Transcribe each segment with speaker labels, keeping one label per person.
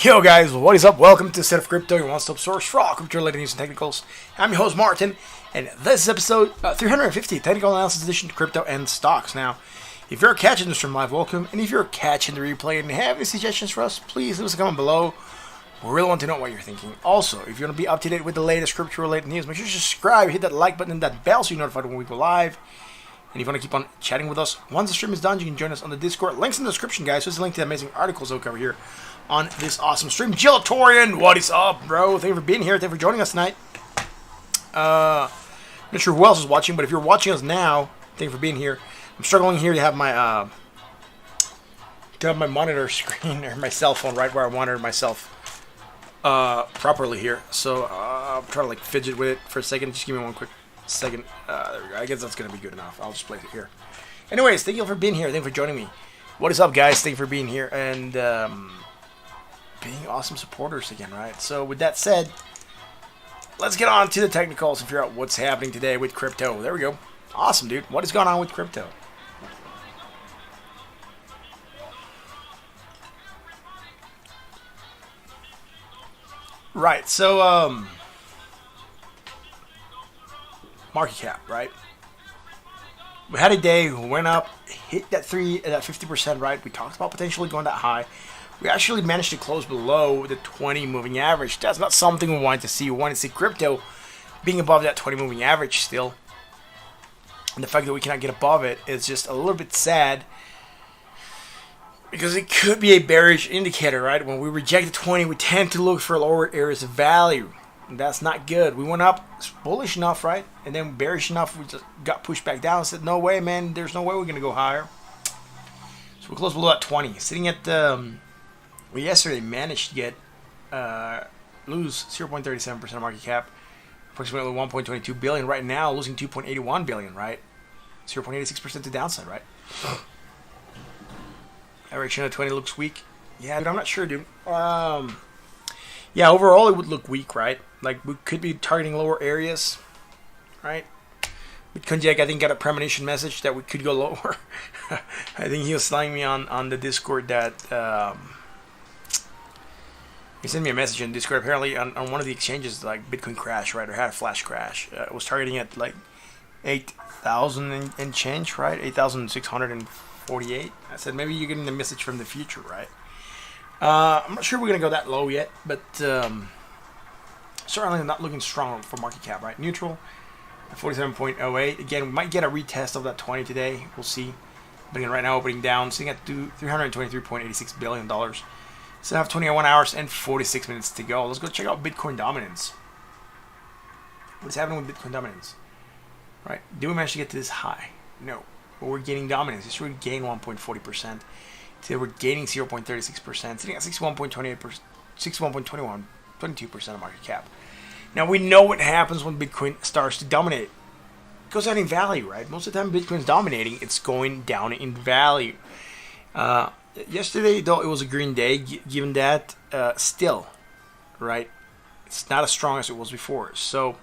Speaker 1: Yo guys, what is up? Welcome to Set of Crypto, your one-stop source for all crypto-related news and technicals. I'm your host Martin, and this is episode 350, Technical Analysis Edition to Crypto and Stocks. Now, if you're catching this from live, welcome, and if you're catching the replay and have any suggestions for us, please leave us a comment below. We really want to know what you're thinking. Also, if you want to be up to date with the latest crypto-related news, make sure to subscribe, hit that like button and that bell so you're notified when we go live. And if you want to keep on chatting with us, once the stream is done, you can join us on the Discord. Links in the description, guys. So there's a link to the amazing articles that we cover here on this awesome stream. Gillatorian, what is up, bro? Thank you for being here. Thank you for joining us tonight. Not sure who else is watching, but if you're watching us now, thank you for being here. I'm struggling here to have my monitor screen or my cell phone right where I wanted myself properly here. So I'll try to like fidget with it for a second. Just give me one quick second. There we go. I guess that's gonna be good enough. I'll just place it here. Anyways, thank you for being here. Thank you for joining me. What is up, guys? Thank you for being here and being awesome supporters again, right? So with that said, let's get on to the technicals and figure out what's happening today with crypto. There we go. Awesome, dude. What is going on with crypto? Right. So market cap, right? We had a day, we went up, hit that 50%, right? We talked about potentially going that high. We actually managed to close below the 20 moving average. That's not something we wanted to see. We wanted to see crypto being above that 20 moving average still. And the fact that we cannot get above it is just a little bit sad, because it could be a bearish indicator, right? When we reject the 20, we tend to look for lower areas of value. And that's not good. We went up bullish enough, right? And then bearish enough, we just got pushed back down and said, no way, man. There's no way we're going to go higher. So we closed below at 20. Sitting at, we yesterday managed to get, lose 0.37% of market cap, approximately 1.22 billion. Right now, losing 2.81 billion, right? 0.86% to downside, right? Direction of 20 looks weak. Yeah, but I'm not sure, dude. Yeah, overall it would look weak, right? Like we could be targeting lower areas, right? But Kunjak, I think, got a premonition message that we could go lower. I think he was telling me on the Discord that he sent me a message on Discord. Apparently, on one of the exchanges, like Bitcoin crashed, right, or had a flash crash. It was targeting at like 8,000 and change, right? 8,648. I said maybe you're getting the message from the future, right? I'm not sure we're going to go that low yet, but certainly not looking strong for market cap, right? Neutral, 47.08. Again, we might get a retest of that 20 today. We'll see. But again, right now opening down, sitting at $323.86 billion. So I have 21 hours and 46 minutes to go. Let's go check out Bitcoin dominance. What's happening with Bitcoin dominance? Right? Do we manage to get to this high? No. But we're gaining dominance. It's really gained 1.40%. Today we're gaining 0.36%, sitting at 61.28%, 61.21, 22% of market cap. Now we know what happens when Bitcoin starts to dominate. It goes down in value, right? Most of the time Bitcoin's dominating, it's going down in value. Yesterday, though, it was a green day, given that still, right? It's not as strong as it was before. So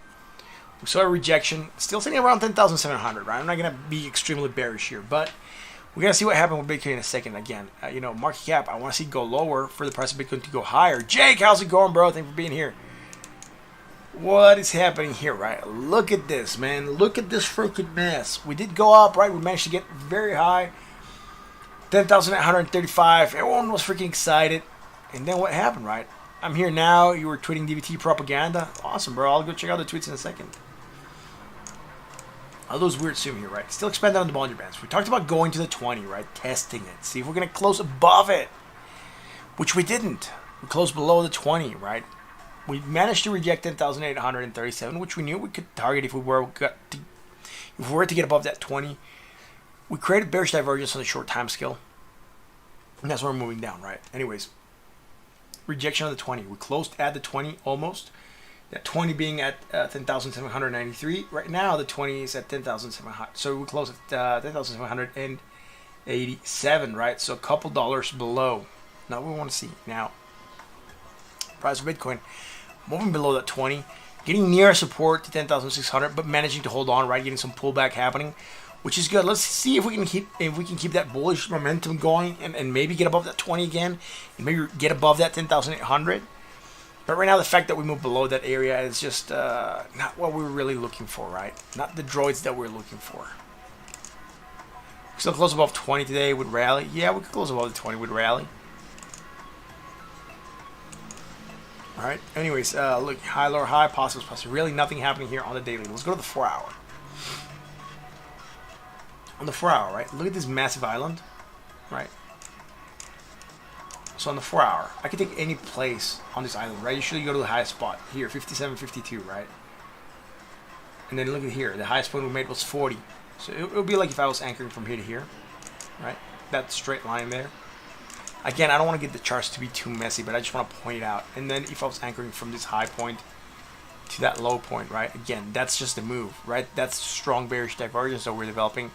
Speaker 1: we saw a rejection, still sitting around 10,700, right? I'm not going to be extremely bearish here, but we're going to see what happens with Bitcoin in a second. Again, market cap, I want to see it go lower for the price of Bitcoin to go higher. Jake, how's it going, bro? Thank you for being here. What is happening here, right? Look at this, man. Look at this freaking mess. We did go up, right? We managed to get very high. 10,835. Everyone was freaking excited. And then what happened, right? I'm here now. You were tweeting DVT propaganda. Awesome, bro. I'll go check out the tweets in a second. All those weird zoom here, right? Still expanded on the Bollinger Bands. We talked about going to the 20, right? Testing it. See if we're going to close above it. Which we didn't. We closed below the 20, right? We managed to reject 10,837, which we knew we could target if we were to get above that 20. We created bearish divergence on a short time scale. And that's where we're moving down, right? Anyways. Rejection of the 20. We closed at the 20 almost. That 20 being at 10,793. Right now, the 20 is at 10,700. So we close at 10,787, right? So a couple dollars below. Now we want to see. Now, price of Bitcoin moving below that 20. Getting near support to 10,600, but managing to hold on, right? Getting some pullback happening. which is good. Let's see if we can keep that bullish momentum going and maybe get above that 20 again, and maybe get above that 10,800. But right now, the fact that we moved below that area is just not what we were really looking for, right? Not the droids that we're looking for. We still close above 20 today with rally. Yeah, we could close above the 20 with rally. All right. Anyways, look, high, lower, high, possible. Really nothing happening here on the daily. Let's go to the 4 hour. On the 4 hour, right? Look at this massive island, right? So on the 4 hour, I can take any place on this island, right? Usually you go to the highest spot here, 57.52, right? And then look at here, the highest point we made was 40. So it would be like if I was anchoring from here to here, right? That straight line there. Again, I don't want to get the charts to be too messy, but I just want to point it out. And then if I was anchoring from this high point to that low point, right? Again, that's just the move, right? That's strong bearish divergence that we're developing.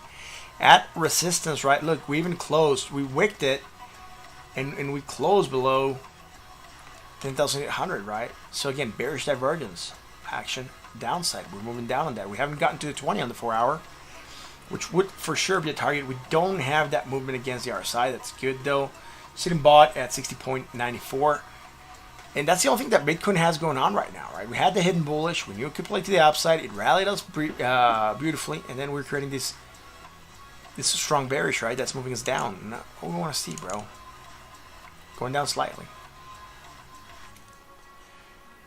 Speaker 1: At resistance, right? Look, we even closed. We wicked it, and we closed below 10,800, right? So again, bearish divergence action, downside. We're moving down on that. We haven't gotten to the 20 on the 4 hour, which would for sure be a target. We don't have that movement against the RSI. That's good though. Sitting bought at 60.94. And that's the only thing that Bitcoin has going on right now, right? We had the hidden bullish. We knew it could play to the upside. It rallied us beautifully, and then we're creating this strong bearish, right? That's moving us down. Not what we want to see, bro. Going down slightly.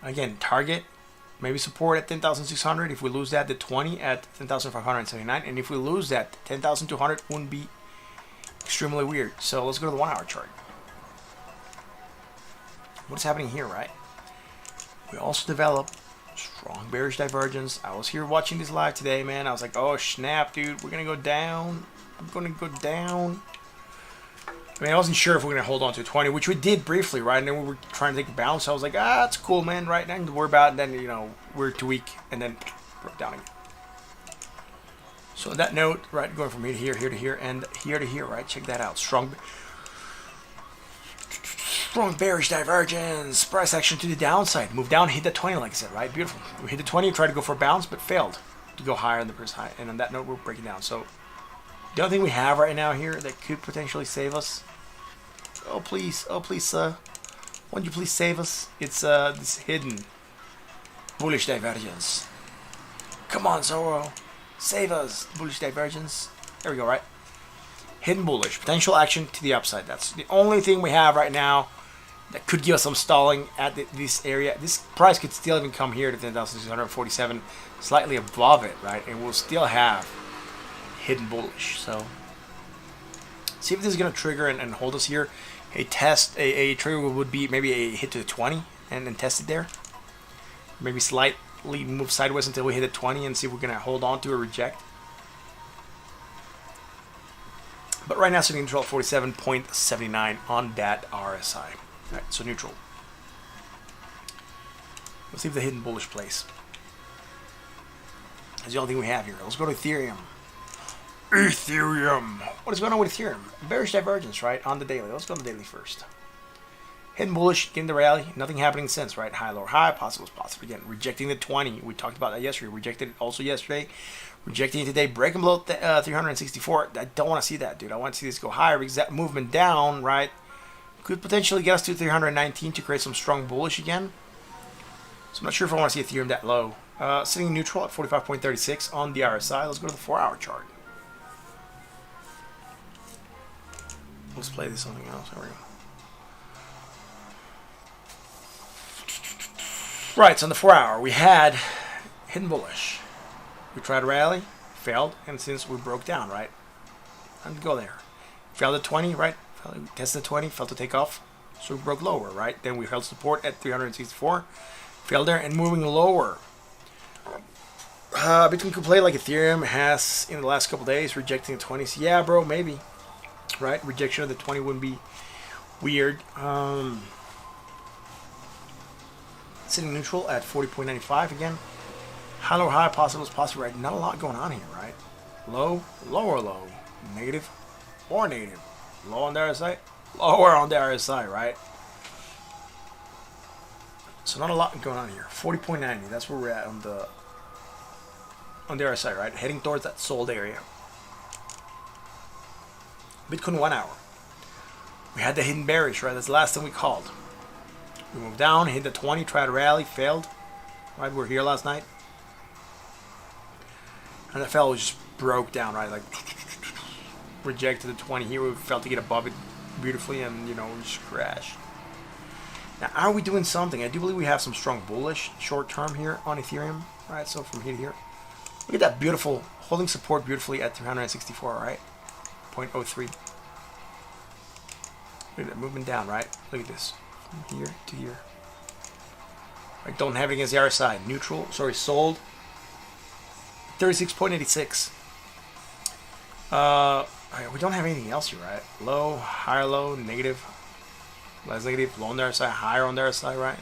Speaker 1: Again, target, maybe support at 10,600. If we lose that, the 20 at 10,579. And if we lose that, 10,200 wouldn't be extremely weird. So let's go to the 1 hour chart. What's happening here, right? We also develop strong bearish divergence. I was here watching this live today, man. I was like, oh snap, dude, we're gonna go down. I'm gonna go down. I mean, I wasn't sure if we were gonna hold on to 20, which we did briefly, right? And then we were trying to take a bounce. So I was like, that's cool, man, right? Nothing to worry about. And then, you know, we're too weak, and then broke down again. So on that note, right, going from here to here, here to here, and here to here, right? Check that out. Strong bearish divergence. Price action to the downside. Move down, hit the 20, like I said, right? Beautiful. We hit the 20, tried to go for a bounce, but failed to go higher than the first high. And on that note, we're breaking down. So the only thing we have right now here that could potentially save us. Oh please, sir. Won't you please save us? It's this hidden bullish divergence. Come on, Zoro. Save us. Bullish divergence. There we go, right? Hidden bullish. Potential action to the upside. That's the only thing we have right now that could give us some stalling at this area. This price could still even come here to 10,647, slightly above it, right? And we'll still have hidden bullish. So see if this is going to trigger and hold us here. A trigger would be maybe a hit to the 20 and then test it there. Maybe slightly move sideways until we hit the 20 and see if we're going to hold on to or reject. But right now, sitting neutral at 47.79 on that RSI. All right, so neutral. Let's see if the hidden bullish plays. That's the only thing we have here. Let's go to Ethereum. Ethereum. What is going on with Ethereum? Bearish divergence, right? On the daily. Let's go on the daily first. Hidden bullish, getting the rally. Nothing happening since, right? High, lower, high. Possible is possible. Again, rejecting the 20. We talked about that yesterday. Rejected it also yesterday. Rejecting it today. Breaking below 364. I don't want to see that, dude. I want to see this go higher because that movement down, right, could potentially get us to 319 to create some strong bullish again. So I'm not sure if I want to see Ethereum that low. Sitting neutral at 45.36 on the RSI. Let's go to the 4 hour chart. Let's play this something else. There we go. Right, so on the 4 hour, we had hidden bullish. We tried to rally, failed, and since we broke down, right? Time to go there. Failed at 20, right? Tested 20, failed to take off, so we broke lower, right? Then we held support at 364, failed there, and moving lower. Bitcoin could play like Ethereum has in the last couple days, rejecting the 20s. Yeah, bro, maybe. Right? Rejection of the 20 wouldn't be weird. Sitting neutral at 40.95 again. High, low, high, possible is possible, right? Not a lot going on here, right? Low, lower, low. Negative or negative. Low on the RSI, lower on the RSI, right? So not a lot going on here. 40.90, that's where we're at on the RSI, right? Heading towards that sold area. Bitcoin 1 hour. We had the hidden bearish, right? That's the last thing we called. We moved down, hit the 20, tried to rally, failed. Right, we were here last night. And the fell just broke down, right? Like, rejected the 20 here. We felt to get above it beautifully, and, you know, we just crashed. Now, are we doing something? I do believe we have some strong bullish short term here on Ethereum, right? So from here to here. Look at that beautiful, holding support beautifully at 364, right? 0.03. Look at that movement down, right? Look at this. From here to here. I don't have it against the RSI. Neutral, sorry, sold. 36.86. We don't have anything else here, right? Low, higher low, negative, less negative, low on the RSI, higher on the RSI, right?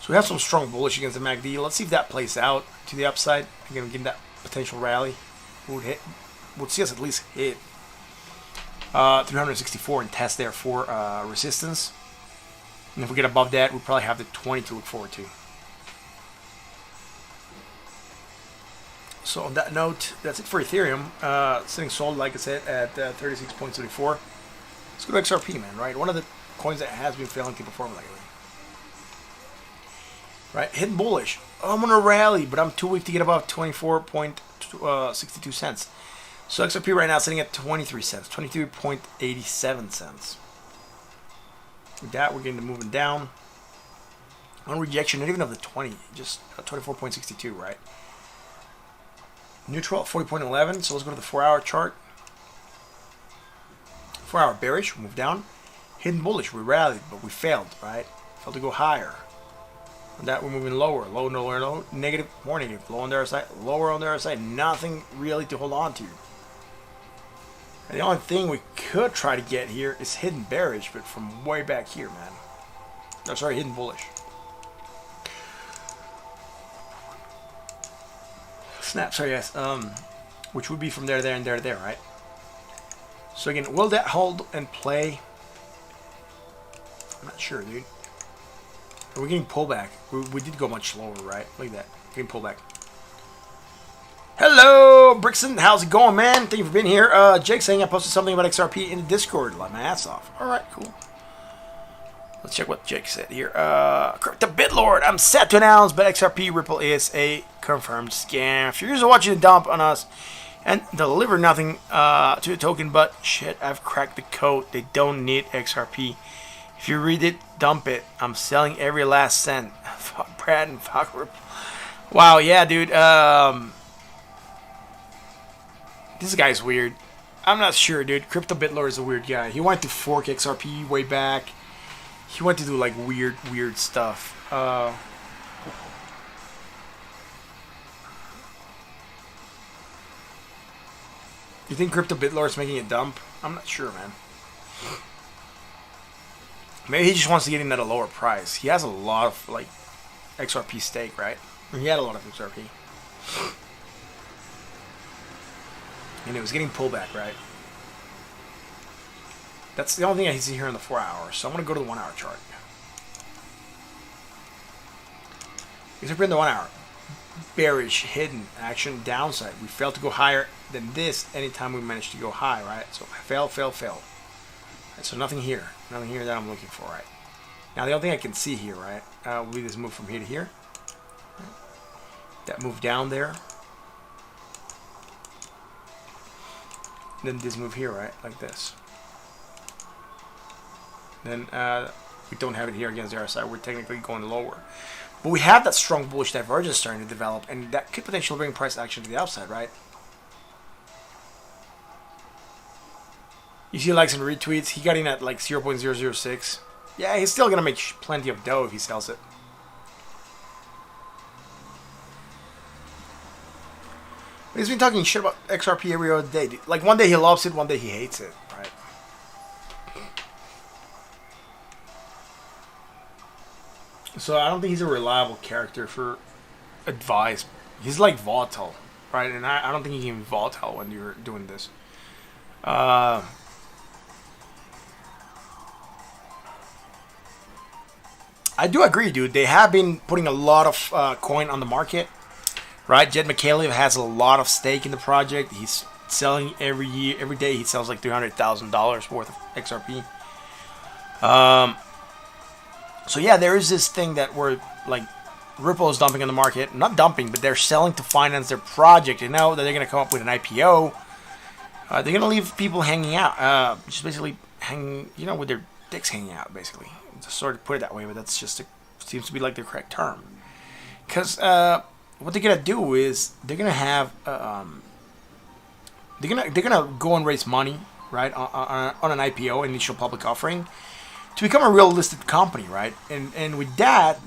Speaker 1: So we have some strong bullish against the MACD. Let's see if that plays out to the upside. Again, getting that potential rally would see us at least hit 364 and test there for resistance. And if we get above that, we probably have the 20 to look forward to. So on that note, that's it for Ethereum. Sitting sold, like I said, at 36.74. Let's go to XRP, man, right? One of the coins that has been failing to perform lately. Right, hidden bullish. Oh, I'm on a rally, but I'm too weak to get above 24.62 cents. So XRP right now sitting at 23 cents, 23.87 cents. With that, we're getting the moving down. On rejection, not even of the 20, just 24.62, right? Neutral at 40.11, so let's go to the 4-hour chart. 4-hour bearish, we move down. Hidden bullish, we rallied, but we failed, right? Failed to go higher. On that, we're moving lower, low, lower, low, negative, more negative, low on the other side, lower on the other side, nothing really to hold on to. And the only thing we could try to get here is hidden bearish, but from way back here, man. No, sorry, hidden bullish. Snap, sorry guys, which would be from there, and there, right? So again, will that hold and play? I'm not sure, dude. We're getting pullback. We did go much slower, right? Look at that, getting pullback. Hello, Brixton. How's it going, man? Thank you for being here. Jake saying I posted something about XRP in the Discord. Let my ass off. All right, cool. Let's check what Jake said here. The BitLord. I'm set to announce, but XRP Ripple is a confirmed scam. If you're just watching a dump on us and deliver nothing to the token, but shit, I've cracked the code. They don't need XRP. If you read it, dump it. I'm selling every last cent. Fuck Brad and fuck Ripple. Wow, yeah, dude. This guy's weird. I'm not sure, dude. Crypto BitLord is a weird guy. He wanted to fork XRP way back. He wanted to do like weird stuff. You think Crypto BitLord is making a dump? I'm not sure, man. Maybe he just wants to get in at a lower price. He has a lot of like XRP stake, right? He had a lot of XRP. And it was getting pullback, right? That's the only thing I see here in the 4 hours. So I'm going to go to the 1 hour chart. These are in the 1 hour. Bearish, hidden, action, downside. We failed to go higher than this anytime we managed to go high, right? So fail. Right, so nothing here. Nothing here that I'm looking for, right? Now the only thing I can see here, right, will be this move from here to here. Right? That move down there. Then this move here, right, like this. Then we don't have it here against the RSI. We're technically going lower. But we have that strong bullish divergence starting to develop, and that could potentially bring price action to the upside, right? You see likes and retweets. He got in at like 0.006. Yeah, he's still going to make plenty of dough if he sells it. He's been talking shit about XRP every other day. Like one day he loves it, one day he hates it, right? So I don't think he's a reliable character for advice. He's like volatile, right? And I don't think he can be volatile when you're doing this. I do agree, dude. They have been putting a lot of coin on the market. Right, Jed McCaleb has a lot of stake in the project. He's selling every year, every day. He sells like $300,000 worth of XRP. So yeah, there is this thing that we're like, Ripple is dumping in the market. Not dumping, but they're selling to finance their project. And now that they're going to come up with an IPO, they're going to leave people hanging out. Just basically hanging, you know, with their dicks hanging out, basically. Just sort of put it that way, but that's just seems to be like the correct term. Because what they're going to do is they're going to have they're gonna go and raise money, right, on an IPO, initial public offering, to become a real listed company, right? And with that,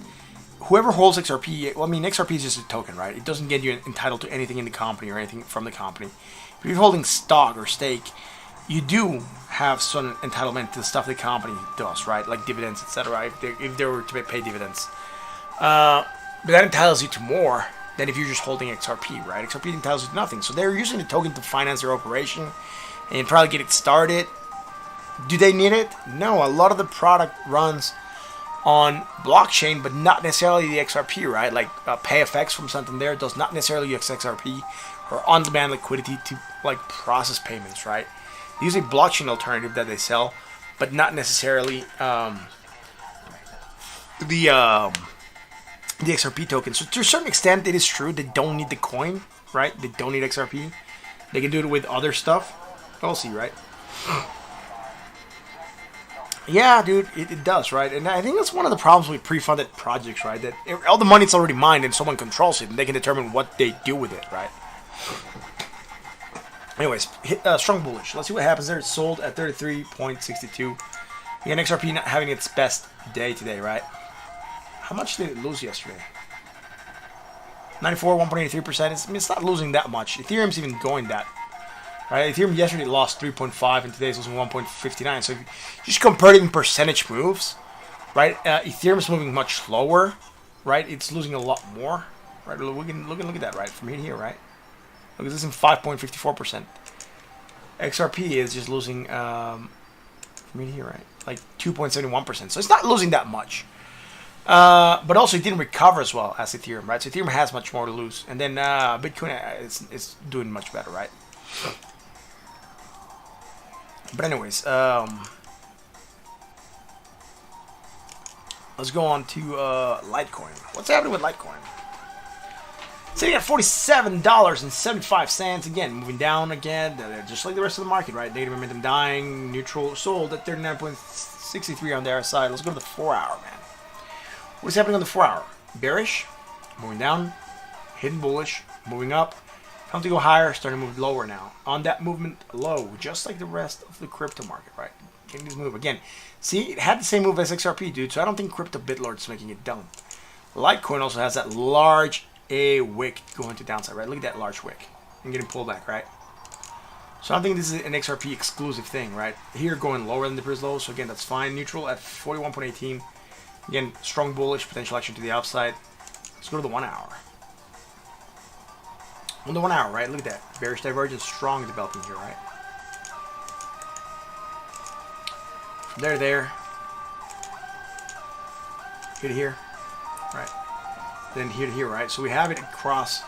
Speaker 1: whoever holds XRP, well, I mean, XRP is just a token, right? It doesn't get you entitled to anything in the company or anything from the company. But if you're holding stock or stake, you do have some entitlement to the stuff the company does, right? Like dividends, etc. If they were to pay dividends, but that entitles you to more than if you're just holding XRP, right? XRP entitles you to nothing. So they're using the token to finance their operation and probably get it started. Do they need it? No. A lot of the product runs on blockchain, but not necessarily the XRP, right? Like PayFX from Santander does not necessarily use XRP or on-demand liquidity to like process payments, right? They use a blockchain alternative that they sell, but not necessarily the XRP token. So to a certain extent, it is true they don't need the coin, right? They don't need XRP. They can do it with other stuff. We'll see, right? Yeah, dude, it does, right? And I think that's one of the problems with pre-funded projects, right? That all the money's already mined and someone controls it, and they can determine what they do with it, right? Anyways, strong bullish. Let's see what happens there. It's sold at 33.62. Again, XRP not having its best day today, right? How much did it lose yesterday? 94, 1.83%. It's not losing that much. Ethereum's even going that. Right? Ethereum yesterday lost 3.5 and today's losing 1.59. So if you just compare it in percentage moves, right? Ethereum's moving much slower, right? It's losing a lot more, right? We can look at that, right? From here to here, right? Look at this in 5.54%. XRP is just losing from here to here, right? Like 2.71%. So it's not losing that much. But also it didn't recover as well as Ethereum, right? So Ethereum has much more to lose. And then Bitcoin is doing much better, right? But anyways, let's go on to Litecoin. What's happening with Litecoin? Sitting at $47.75. Again, moving down again, just like the rest of the market, right? Negative momentum dying, neutral, sold at 39.63 on the RSI. Let's go to the 4 hour, man. What is happening on the 4 hour? Bearish, moving down, hidden bullish, moving up. Time to go higher, starting to move lower now. On that movement low, just like the rest of the crypto market, right? Getting this move again. See, it had the same move as XRP, dude. So I don't think crypto BitLord's making it down. Litecoin also has that large A wick going to downside, right? Look at that large wick. I'm getting pulled back, right? So I don't think this is an XRP exclusive thing, right? Here going lower than the previous low. So again, that's fine. Neutral at 41.18. Again, strong bullish, potential action to the upside. Let's go to the 1 hour. On the 1 hour, right? Look at that. Bearish divergence, strong developing here, right? From there to there. Here to here. Right. Then here to here, right? So we have it across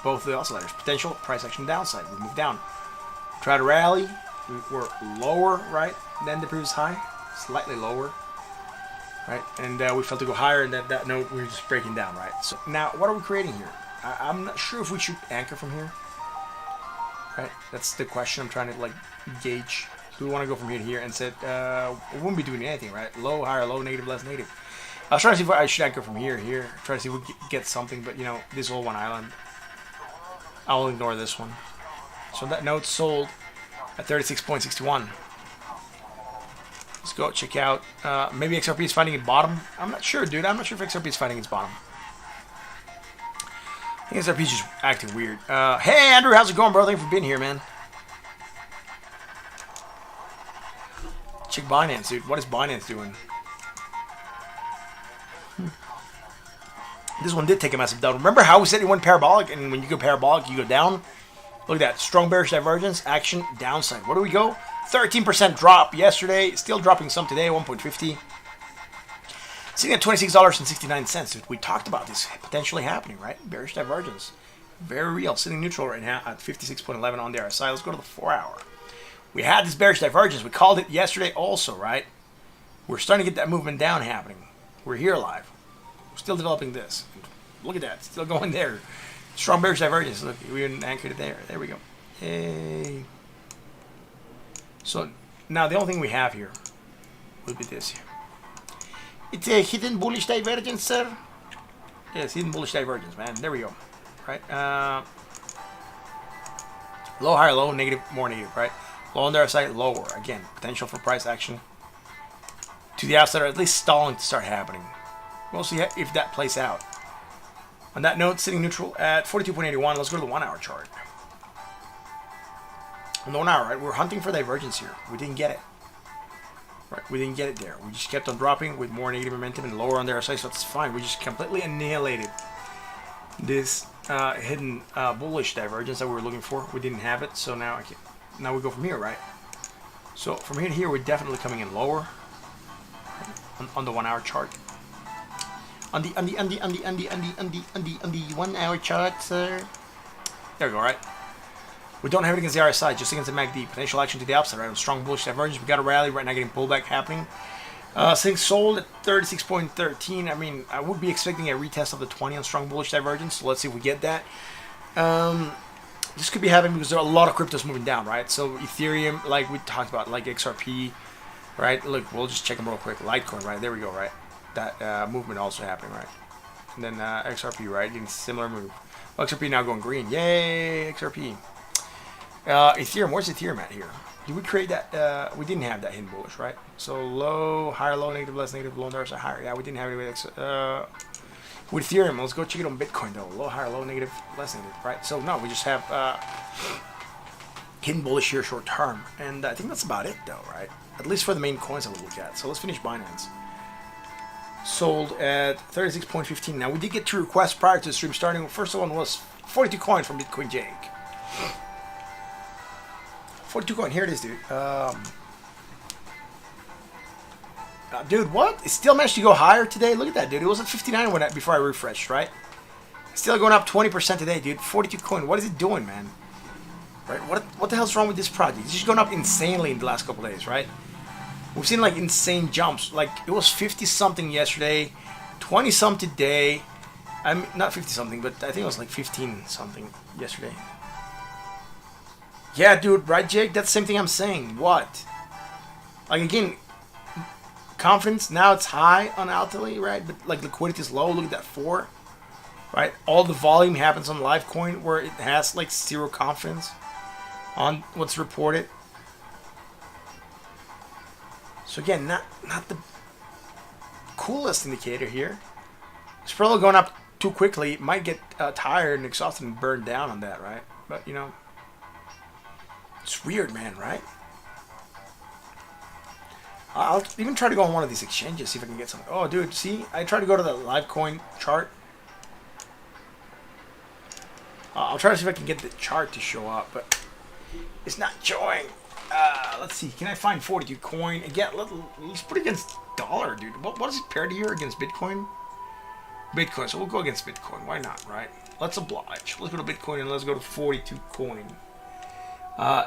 Speaker 1: both the oscillators. Potential, price action downside. We move down. Try to rally. We're lower, right, than the previous high. Slightly lower. Right? And we felt to go higher, and that note, we were just breaking down, right? So now, what are we creating here? I'm not sure if we should anchor from here. Right? That's the question I'm trying to like gauge. Do we want to go from here to here? And said we wouldn't be doing anything, right? Low, higher, low, negative, less, negative. I was trying to see if I should anchor from here, here. Try to see if we get something, but you know, this is all one island. I'll ignore this one. So that note sold at 36.61. Let's go check out. Maybe XRP is finding its bottom. I'm not sure, dude. I'm not sure if XRP is finding its bottom. I think XRP is just acting weird. Hey, Andrew, how's it going, bro? Thanks for being here, man. Check Binance, dude. What is Binance doing? This one did take a massive down. Remember how we said it went parabolic, and when you go parabolic, you go down? Look at that. Strong bearish divergence, action, downside. Where do we go? 13% drop yesterday. Still dropping some today, 1.50. Sitting at $26.69. We talked about this potentially happening, right? Bearish divergence. Very real. Sitting neutral right now at 56.11 on the RSI. Let's go to the 4-hour. We had this bearish divergence. We called it yesterday also, right? We're starting to get that movement down happening. We're here live. We're still developing this. Look at that. Still going there. Strong bearish divergence. Look, we even anchored it there. There we go. Hey. So now the only thing we have here will be this here. It's a hidden bullish divergence, sir. Yeah, it's hidden bullish divergence, man. There we go. Right? Low, higher, low, negative, more negative, right? Low on the other side, lower. Again, potential for price action to the outside, or at least stalling to start happening. We'll see if that plays out. On that note, sitting neutral at 42.81. Let's go to the 1-hour chart. On the 1 hour, right, we're hunting for divergence here. We didn't get it. Right, we didn't get it there. We just kept on dropping with more negative momentum and lower on the RSI, so it's fine. We just completely annihilated this hidden bullish divergence that we were looking for. We didn't have it, so now now we go from here, right? So from here to here, we're definitely coming in lower on the 1 hour chart. On the 1 hour chart, sir. There we go, right? We don't have it against the RSI, just against the MACD. Potential action to the upside, right? Strong bullish divergence. We got a rally right now, getting pullback happening. Things sold at 36.13. I mean, I would be expecting a retest of the 20 on strong bullish divergence. So let's see if we get that. This could be happening because there are a lot of cryptos moving down, right? So Ethereum, like we talked about, like XRP, right? Look, we'll just check them real quick. Litecoin, right? There we go, right? That movement also happening, right? And then XRP, right? Getting similar move. Well, XRP now going green. Yay, XRP. Ethereum, where's Ethereum at here? Did we create that? We didn't have that hidden bullish, right? So low, higher, low, negative, less negative, low, there's a higher. Yeah, we didn't have it with Ethereum. Let's go check it on Bitcoin though. Low, higher, low, negative, less negative, right? So no, we just have hidden bullish here short term, and I think that's about it though, right? At least for the main coins I would look at. So let's finish Binance. Sold at 36.15. Now we did get 2 requests prior to the stream starting. First one was 42 coins from Bitcoin Jake. 42 coin, here it is, dude. Dude, what? It still managed to go higher today? Look at that, dude. It was at 59 when before I refreshed, right? Still going up 20% today, dude. 42 coin. What is it doing, man? Right? What the hell's wrong with this project? It's just going up insanely in the last couple days, right? We've seen like insane jumps. Like it was 50 something yesterday, 20 something today. I mean, not 50 something, but I think it was like 15 something yesterday. Yeah, dude, right, Jake? That's the same thing I'm saying. What? Like, again, confidence, now it's high on Altaly, right? But, like, liquidity is low. Look at that 4, right? All the volume happens on Litecoin where it has, like, 0 confidence on what's reported. So, again, not the coolest indicator here. It's probably going up too quickly. It might get tired and exhausted and burned down on that, right? But, you know, it's weird, man, right? I'll even try to go on one of these exchanges, see if I can get something. Oh, dude, see? I tried to go to the Litecoin chart. I'll try to see if I can get the chart to show up, but it's not showing. Let's see. Can I find 42 coin? Again, let's put it against dollar, dude. What is it paired here against Bitcoin? Bitcoin. So we'll go against Bitcoin. Why not, right? Let's oblige. Let's go to Bitcoin and let's go to 42 coin.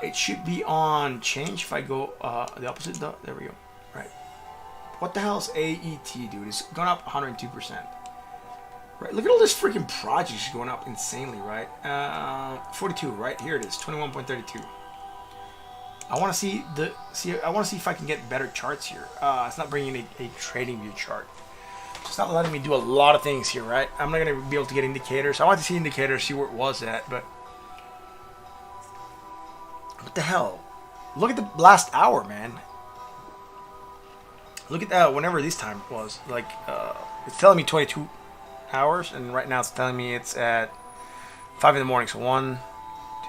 Speaker 1: It should be on change if I go the opposite. There we go. Right. What the hell is AET, dude? It's gone up 102%. Right. Look at all this freaking projects going up insanely, right? 42, right? Here it is, 21.32. I want to see I want to see if I can get better charts here. It's not bringing a trading view chart. It's not letting me do a lot of things here, right? I'm not going to be able to get indicators. I want to see indicators, see where it was at, but what the hell? Look at the last hour, man. Look at whenever this time was. Like, it's telling me 22 hours, and right now it's telling me it's at 5 in the morning. So 1,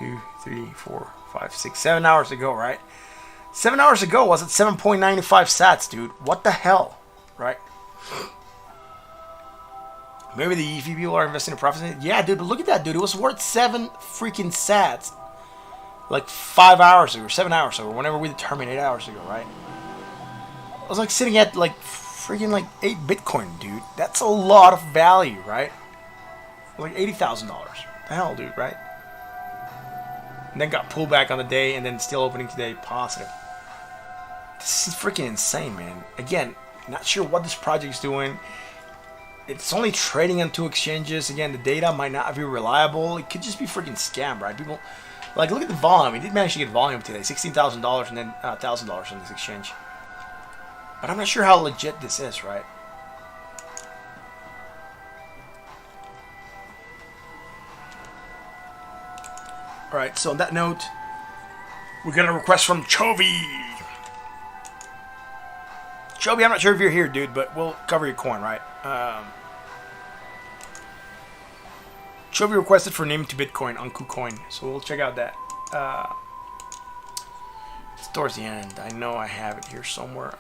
Speaker 1: 2, 3, 4, 5, 6, 7 hours ago, right? 7 hours ago was at 7.95 sats, dude. What the hell, right? Maybe the EV people are investing in profits. Yeah, dude, but look at that, dude. It was worth 7 freaking sats. Like 5 hours ago, or 7 hours ago, whenever we determined 8 hours ago, right? I was like sitting at like freaking like 8 Bitcoin, dude. That's a lot of value, right? Like $80,000. the hell, dude, right? And then got pulled back on the day, and then still opening today positive. This is freaking insane, man. Again, not sure what this project's doing. It's only trading on 2 exchanges. Again, the data might not be reliable. It could just be freaking scam, right? People, like, look at the volume. He did manage to get volume today, $16,000 and then $1,000 on this exchange. But I'm not sure how legit this is, right? Alright, so on that note, we got a request from Chovy. Chovy, I'm not sure if you're here, dude, but we'll cover your coin, right? Chovy requested for name to Bitcoin on KuCoin, so we'll check out that. It's towards the end. I know I have it here somewhere.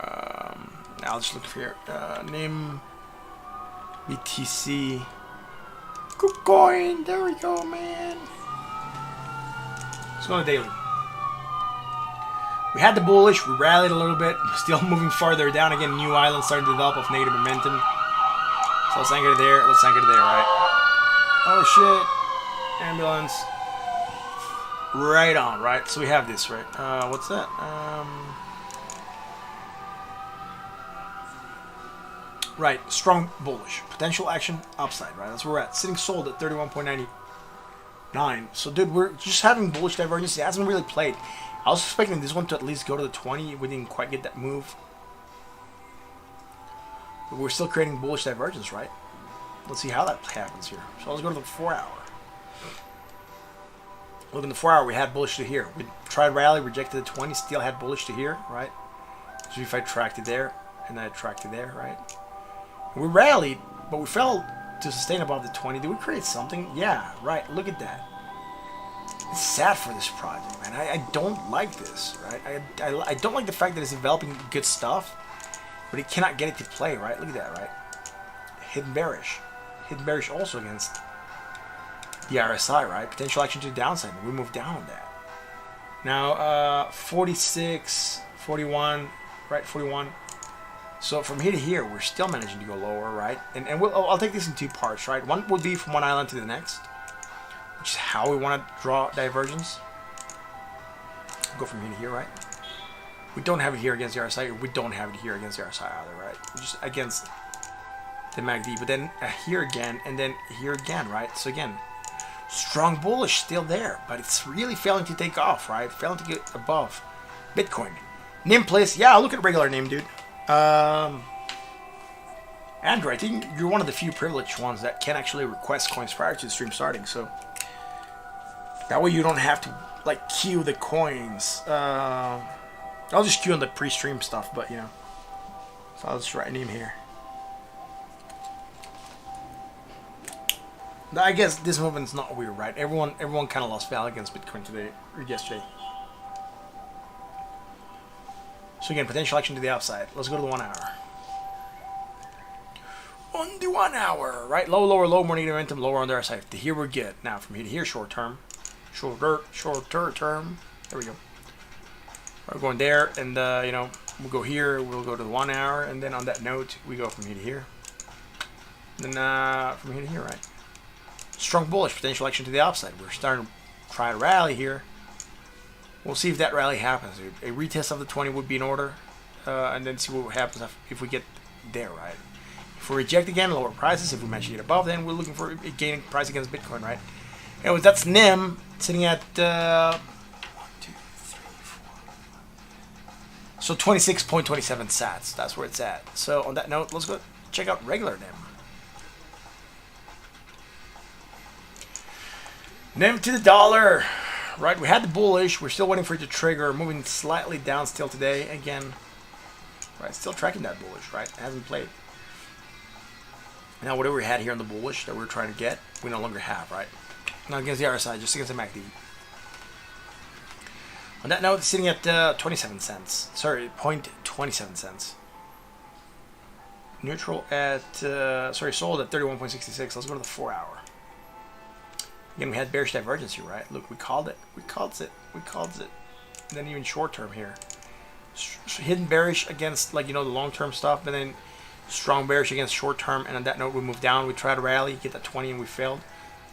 Speaker 1: I'll just look here. Name BTC KuCoin. There we go, man. Let's go to daily. We had the bullish, we rallied a little bit, still moving farther down again. New island starting to develop of negative momentum. So let's anchor it there, right? Oh shit. Ambulance. Right on, right? So we have this, right? What's that? Right, strong bullish. Potential action upside, right? That's where we're at. Sitting sold at 31.99. So dude, we're just having bullish divergence. It hasn't really played. I was expecting this one to at least go to the 20. We didn't quite get that move. But we're still creating bullish divergence, right? Let's see how that happens here. So let's go to the 4 hour. Look, in the 4 hour, we had bullish to here. We tried rally, rejected the 20, still had bullish to here, right? So if I tracked it there, and then I tracked it there, right? We rallied, but we fell to sustain above the 20. Did we create something? Yeah, right. Look at that. It's sad for this project, man. I don't like this, right? I don't like the fact that it's developing good stuff, but it cannot get it to play, right? Look at that, right? Hidden bearish. Hidden bearish also against the RSI, right? Potential action to the downside. We move down on that. Now, 46, 41, right? 41. So from here to here, we're still managing to go lower, right? And I'll take this in 2 parts, right? One would be from one island to the next, which is how we want to draw divergence. Go from here to here, right? We don't have it here against the RSI. We don't have it here against the RSI either, right? We're just against the MACD. But then here again, and then here again, right? So again, strong bullish still there, but it's really failing to take off, right? Failing to get above Bitcoin. Name place, yeah, look at regular name, dude. Andrew, I think you're one of the few privileged ones that can actually request coins prior to the stream starting, so that way you don't have to like queue the coins. I'll just queue on the pre-stream stuff, but you know, so I'll just write a name here. I guess this movement's not weird, right? Everyone kind of lost value against Bitcoin today or yesterday. So again, potential action to the upside. Let's go to the 1 hour. On the 1 hour, right? Low, lower, low, more negative momentum, lower on the other side. To here we're good. Now from here to here, short term. Shorter term. There we go. We're going there, and you know, we'll go here, we'll go to the 1 hour, and then on that note, we go from here to here. And then from here to here, right? Strong bullish, potential action to the upside. We're starting to try to rally here. We'll see if that rally happens. A retest of the 20 would be in order, and then see what happens if we get there, right? If we reject again, lower prices. If we manage to get above, then we're looking for a gaining price against Bitcoin, right? Anyways, that's NIM sitting at 1, 2, 3, 4. So 26.27 sats. That's where it's at. So on that note, let's go check out regular NIM. NIM to the dollar. Right, we had the bullish. We're still waiting for it to trigger. Moving slightly down still today. Again, right, still tracking that bullish, right? It hasn't played. Now, whatever we had here on the bullish that we were trying to get, we no longer have, right? Not against the RSI, just against the MACD. On that note, it's sitting at 27 cents. Sorry, 0.27 cents. Neutral at, sold at 31.66. Let's go to the 4 hour. Again, we had bearish divergence here, right? Look, we called it. We called it. And then even short term here. Hidden bearish against, like, you know, the long term stuff, but then strong bearish against short term. And on that note, we moved down. We tried to rally, get that 20, and we failed.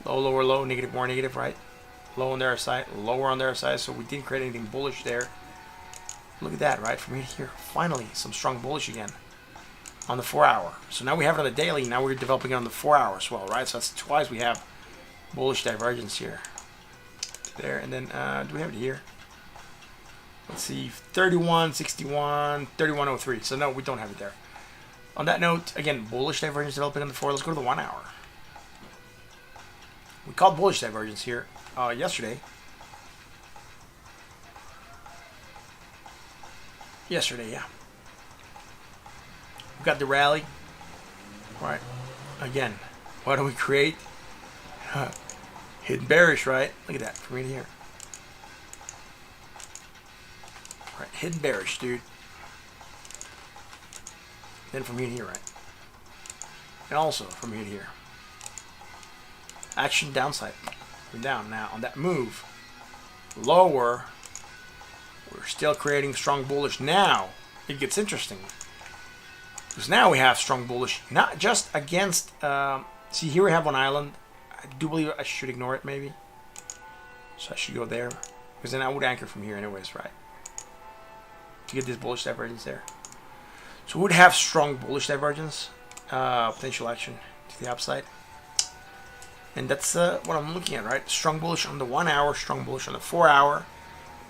Speaker 1: Low, lower, low, negative, more negative, right? Low on their side, lower on their side, so we didn't create anything bullish there. Look at that, right? From here, finally, some strong bullish again on the 4 hour. So now we have it on the daily, now we're developing it on the 4 hour as well, right? So that's twice we have bullish divergence here. There, and then, do we have it here? Let's see, 31.61, 31.03. So no, we don't have it there. On that note, again, bullish divergence developing on the 4. Let's go to the 1 hour. We called bullish divergence here yesterday. Yeah. We got the rally. Right. Again, what do we create? Hidden bearish, right? Look at that from in here. Right, hidden bearish, dude. Then from here, right? And also from here. Action downside. We're down now on that move. Lower. We're still creating strong bullish. Now it gets interesting. Because now we have strong bullish, not just against, see here we have one island. I do believe I should ignore it maybe. So I should go there. Because then I would anchor from here anyways, right? To get this bullish divergence there. So we would have strong bullish divergence, potential action to the upside. And that's what I'm looking at, right? Strong bullish on the 1 hour, strong bullish on the 4 hour.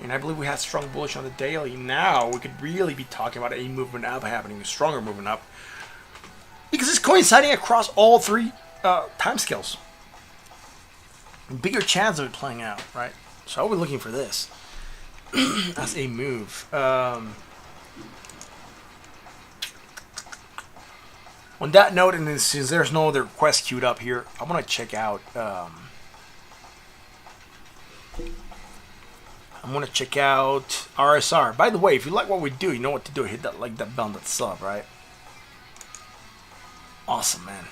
Speaker 1: And I believe we have strong bullish on the daily. Now we could really be talking about a movement up happening, a stronger movement up. Because it's coinciding across all three time scales. Bigger chance of it playing out, right? So I'll be looking for this as a move. On that note, and since there's no other request queued up here, I'm going to check out... I'm going to check out RSR. By the way, if you like what we do, you know what to do. Hit that like, that bell, that sub, right? Awesome, man.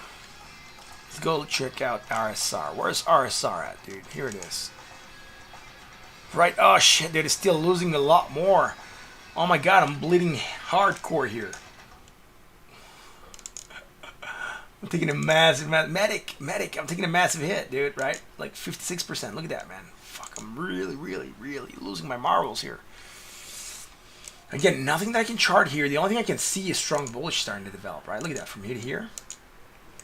Speaker 1: Let's go check out RSR. Where's RSR at, dude? Here it is. Right. Oh, shit, dude. It's still losing a lot more. Oh, my God. I'm bleeding hardcore here. I'm taking a massive... Medic. I'm taking a massive hit, dude, right? Like 56%. Look at that, man. Fuck, I'm really losing my marbles here. Again, nothing that I can chart here. The only thing I can see is strong bullish starting to develop, right? Look at that, from here to here.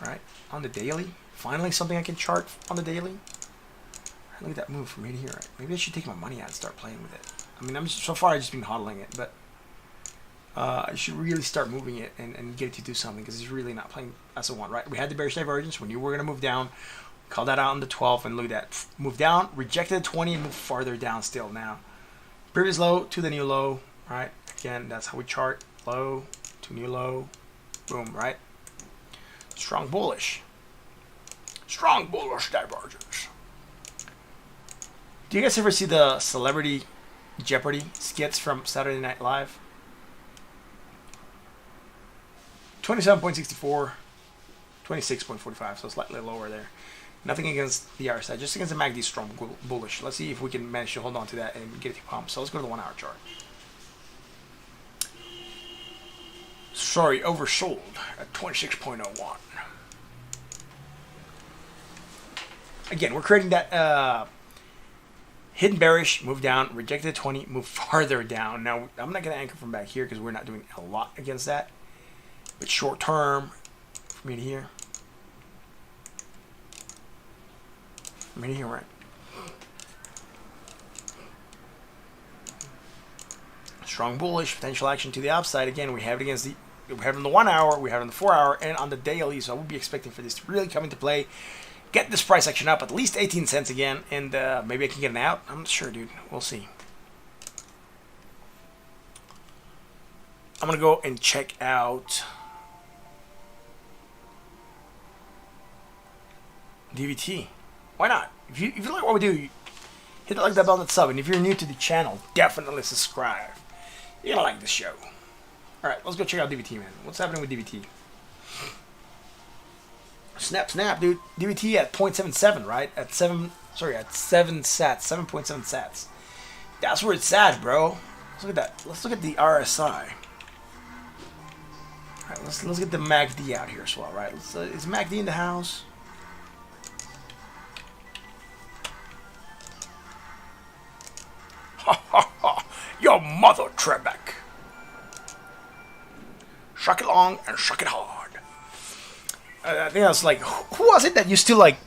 Speaker 1: Right? On the daily. Finally, something I can chart on the daily. Right, look at that move from here to here, right? Maybe I should take my money out and start playing with it. I mean, so far I've just been hodling it, but I should really start moving it and get it to do something, because it's really not playing as I want, right? We had the bearish divergence. We knew we were going to move down. Call that out on the 12th, and look at that. Move down, rejected the 20, and move farther down still now. Previous low to the new low, right? Again, that's how we chart. Low to new low. Boom, right? Strong bullish. Strong bullish divergence. Do you guys ever see the Celebrity Jeopardy skits from Saturday Night Live? 27.64, 26.45, so slightly lower there. Nothing against the RSI, just against the MACD strong bullish. Let's see if we can manage to hold on to that and get it to pump. So let's go to the 1 hour chart. Sorry, oversold at 26.01. Again, we're creating that hidden bearish, move down, rejected 20, move farther down. Now, I'm not going to anchor from back here because we're not doing a lot against that. But short term, from here to here. From here to here, right? Strong bullish, potential action to the upside. Again, we have it against the, we have it in the 1 hour, we have it in the 4 hour, and on the daily. So I would be expecting for this to really come into play. Get this price action up at least 18 cents again, and maybe I can get an out. I'm not sure, dude. We'll see. I'm going to go and check out DVT. Why not? If you like what we do, hit the like that bell and sub. And if you're new to the channel, definitely subscribe. You're going to like the show. Alright, let's go check out DVT, man. What's happening with DVT? Snap, dude. DVT at 0.77, right? At 7 sats, 7.7 sats. That's where it's at, bro. Let's look at that. Let's look at the RSI. Alright, let's get the MACD out here as well, right? Is MACD in the house? Your mother, Trebek. Shuck it long and shuck it hard. I think I was like, who was it that used to like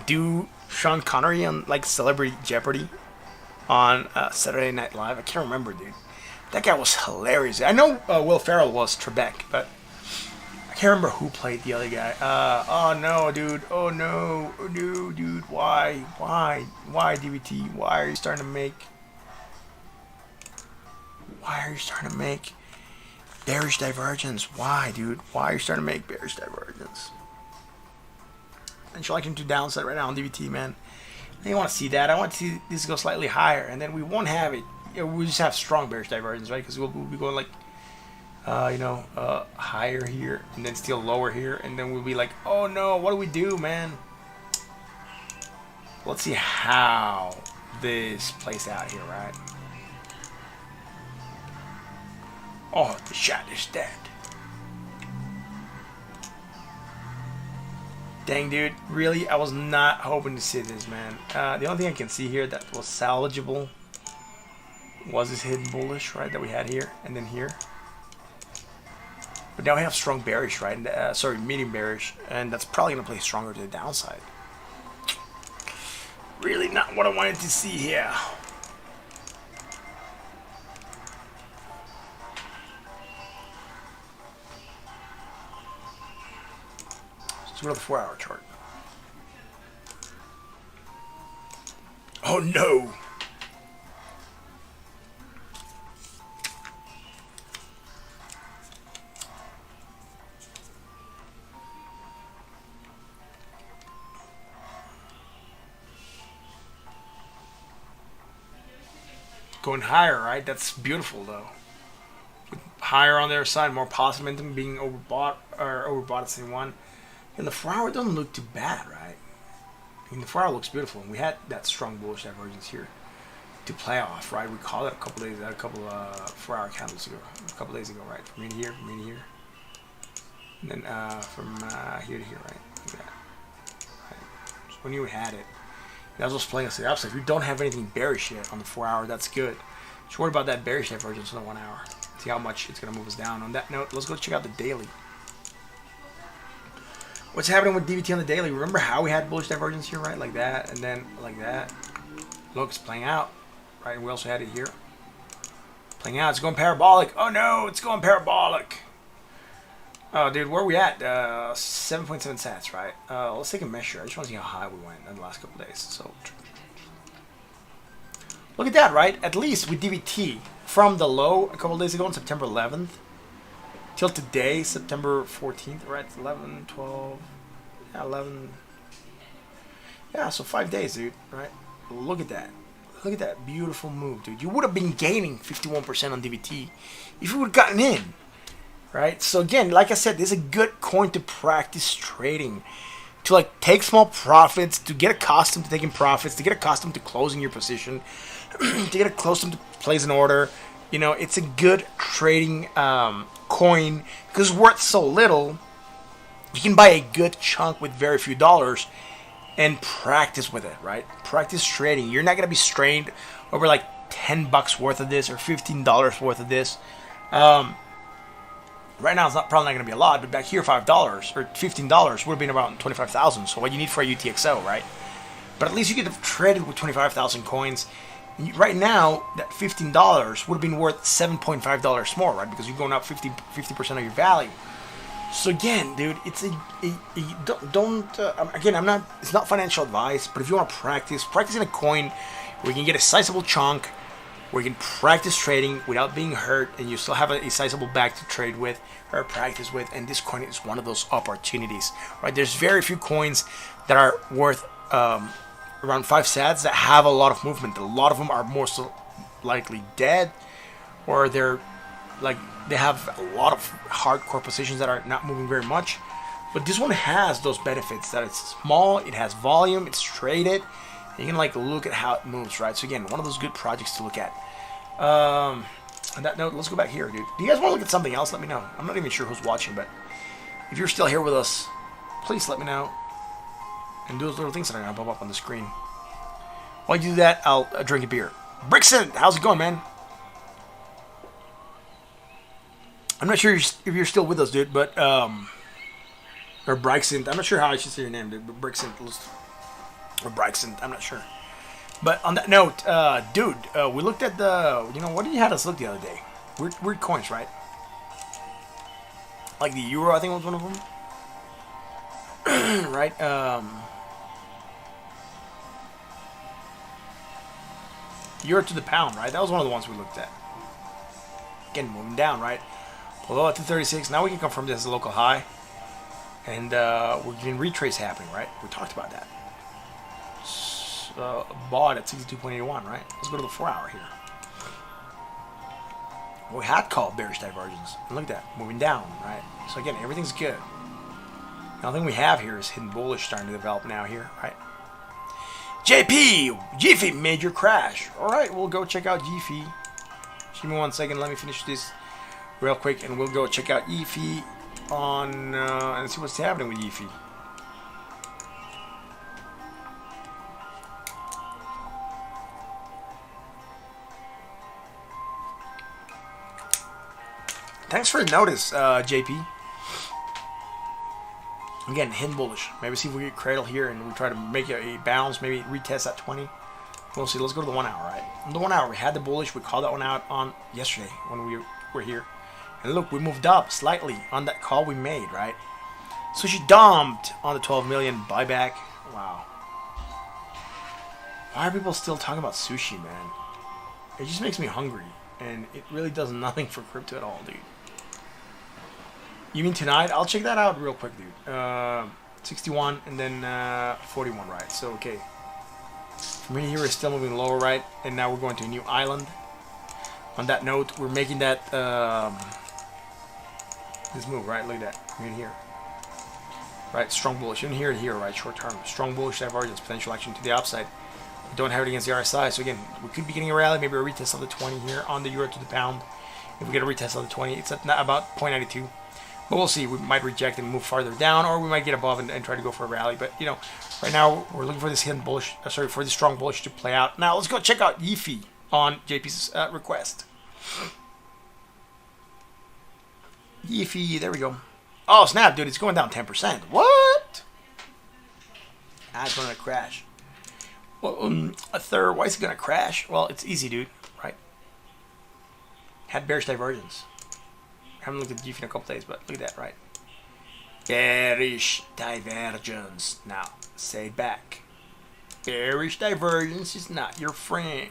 Speaker 1: do Sean Connery on like Celebrity Jeopardy on Saturday Night Live? I can't remember, dude. That guy was hilarious. I know Will Ferrell was Trebek, but I can't remember who played the other guy. Oh no, dude. Oh no, dude. Why, DVT? Why are you starting to make bearish divergence? Why, dude? Why are you starting to make bearish divergence? And you're liking to downside right now on DVT, man. I didn't want to see that. I want to see this go slightly higher, and then we won't have it. We just have strong bearish divergence, right? Because we'll be going like, higher here, and then still lower here, and then we'll be like, oh no, what do we do, man? Let's see how this plays out here, right? Oh, the shot is dead. Dang, dude. Really? I was not hoping to see this, man. The only thing I can see here that was salvageable was this hidden bullish, right, that we had here and then here. But now we have strong bearish, right? And, medium bearish, and that's probably going to play stronger to the downside. Really not what I wanted to see here. Let's go to the 4-hour chart. Oh no! Going higher, right? That's beautiful, though. With higher on their side, more positive momentum, being overbought at the same one. And the 4-hour doesn't look too bad, right? I mean, the 4-hour looks beautiful, and we had that strong bullish divergence here to play off, right? We called it a couple 4-hour candles ago, a couple days ago, right? From here to here, and then from here to here, right? Like that. Right? So when you had it. That was playing us the upside. If you don't have anything bearish yet on the 4-hour, that's good. Just worry about that bearish divergence on the 1 hour. See how much it's going to move us down. On that note, let's go check out the daily. What's happening with DVT on the daily? Remember how we had bullish divergence here, right? Like that, and then like that. Look, it's playing out, right? And we also had it here. Playing out. It's going parabolic. Oh no, it's going parabolic. Oh, dude, where are we at? 7.7 sats, right? Let's take a measure. I just want to see how high we went in the last couple days. So, look at that, right? At least with DVT, from the low a couple days ago on September 11th till today, September 14th, right? 11, 12, yeah, 11. Yeah, so 5 days, dude, right? Look at that. Look at that beautiful move, dude. You would have been gaining 51% on DVT if you would have gotten in. Right, so again, like I said, this is a good coin to practice trading, to like take small profits, to get accustomed to taking profits, to get accustomed to closing your position, to get accustomed to place an order. You know, it's a good trading coin because it's worth so little. You can buy a good chunk with very few dollars and practice with it. Right, practice trading. You're not gonna be strained over like $10 worth of this or $15 worth of this. Right now, it's probably not going to be a lot, but back here, $5 or $15 would have been around 25,000. So what you need for a UTXO, right? But at least you could have traded with 25,000 coins. Right now, that $15 would have been worth $7.5 more, right? Because you're going up 50% of your value. So again, dude, it's again, it's not financial advice, but if you want to practice in a coin where you can get a sizable chunk, where you can practice trading without being hurt, and you still have a sizable bag to trade with or practice with, and this coin is one of those opportunities, right? There's very few coins that are worth around 5 sats that have a lot of movement. A lot of them are more so likely dead, or they're like they have a lot of hardcore positions that are not moving very much. But this one has those benefits that it's small, it has volume, it's traded. You can like look at how it moves, right? So again, one of those good projects to look at. On that note, let's go back here, dude. Do you guys want to look at something else? Let me know. I'm not even sure who's watching, but if you're still here with us, please let me know. And do those little things that are going to pop up on the screen. While you do that, I'll drink a beer. Brixton, how's it going, man? I'm not sure if you're still with us, dude, but or Brixton. I'm not sure how I should say your name, dude, but Brixton or Brixton. I'm not sure. But on that note, dude, we looked at the. What did you have us look the other day? Weird coins, right? Like the euro, I think was one of them. Right? Euro to the pound, right? That was one of the ones we looked at. Again, moving down, right? Below at 236. Now we can confirm this as a local high. And we're getting retrace happening, right? We talked about that. Bought at 62.81, right? Let's go to the 4 hour here. We had called bearish divergence. And look at that, moving down, right? So again, everything's good. The only thing we have here is hidden bullish starting to develop now here, right? JP, GFI major crash. All right, we'll go check out GFI. Give me 1 second. Let me finish this real quick, and we'll go check out GFI on and see what's happening with GFI. Thanks for the notice, JP. Again, hidden bullish. Maybe see if we get cradle here and we try to make it a bounce. Maybe retest at 20. We'll see. Let's go to the 1 hour, right? On the 1 hour, we had the bullish. We called that one out on yesterday when we were here. And look, we moved up slightly on that call we made, right? So she dumped on the 12 million buyback. Wow. Why are people still talking about sushi, man? It just makes me hungry. And it really does nothing for crypto at all, dude. You mean tonight? I'll check that out real quick, dude. 61 and then 41, right? So, okay. From here, we're still moving lower, right? And now we're going to a new island. On that note, we're making that this move, right? Look at that. Right here. Right? Strong bullish. In here, right? Short term. Strong bullish divergence. Potential action to the upside. We don't have it against the RSI. So, again, we could be getting a rally. Maybe a retest of the 20 here on the euro to the pound. If we get a retest of the 20, it's at about 0.92. But we'll see. We might reject and move farther down, or we might get above and try to go for a rally. But, right now we're looking for this hidden bullish, for this strong bullish to play out. Now let's go check out GFI on JP's request. GFI, there we go. Oh, snap, dude, it's going down 10%. What? It's going to crash. Well, a third, why is it going to crash? Well, it's easy, dude, right? Had bearish divergence. I haven't looked at GFI in a couple days, but look at that, right? Bearish divergence. Now, say it back. Bearish divergence is not your friend.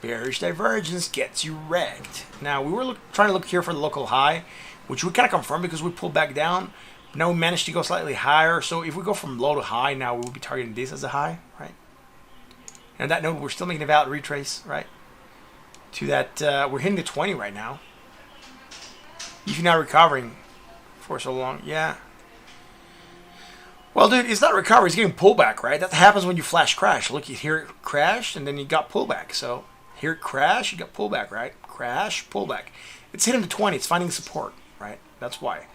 Speaker 1: Bearish divergence gets you wrecked. Now, we were trying to look here for the local high, which we kind of confirmed because we pulled back down. Now we managed to go slightly higher. So if we go from low to high, now we will be targeting this as a high, right? And on that note, we're still making a valid retrace, right? To that, we're hitting the 20 right now. If you're not recovering for so long, yeah. Well, dude, it's not recovery. It's getting pullback, right? That happens when you flash crash. Look, you hear it crash, and then you got pullback. So here it crash, you got pullback, right? Crash, pullback. It's hitting the 20. It's finding support, right? That's why.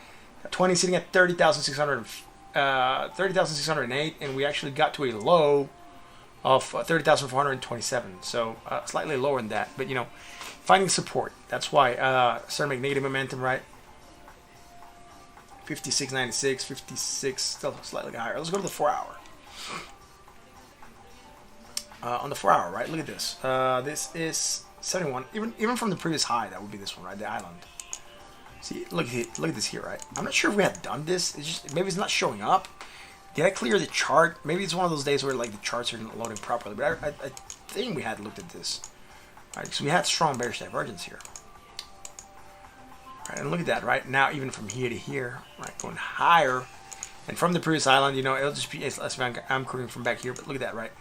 Speaker 1: 20 is sitting at 30,608, and we actually got to a low of 30,427. So slightly lower than that, but finding support. That's why starting to make negative momentum, right? 56.96, 56, still slightly higher. Let's go to the 4 hour. On the 4 hour, right? Look at this. This is 71. Even from the previous high, that would be this one, right? The island. See, look at this here, right? I'm not sure if we had done this. It's just maybe it's not showing up. Did I clear the chart? Maybe it's one of those days where like the charts are not loading properly. But I think we had looked at this. Right, because we had strong bearish divergence here. Right, and look at that, right? Now even from here to here, right, going higher. And from the previous island, it'll just be, I'm quoting from back here, but look at that, right?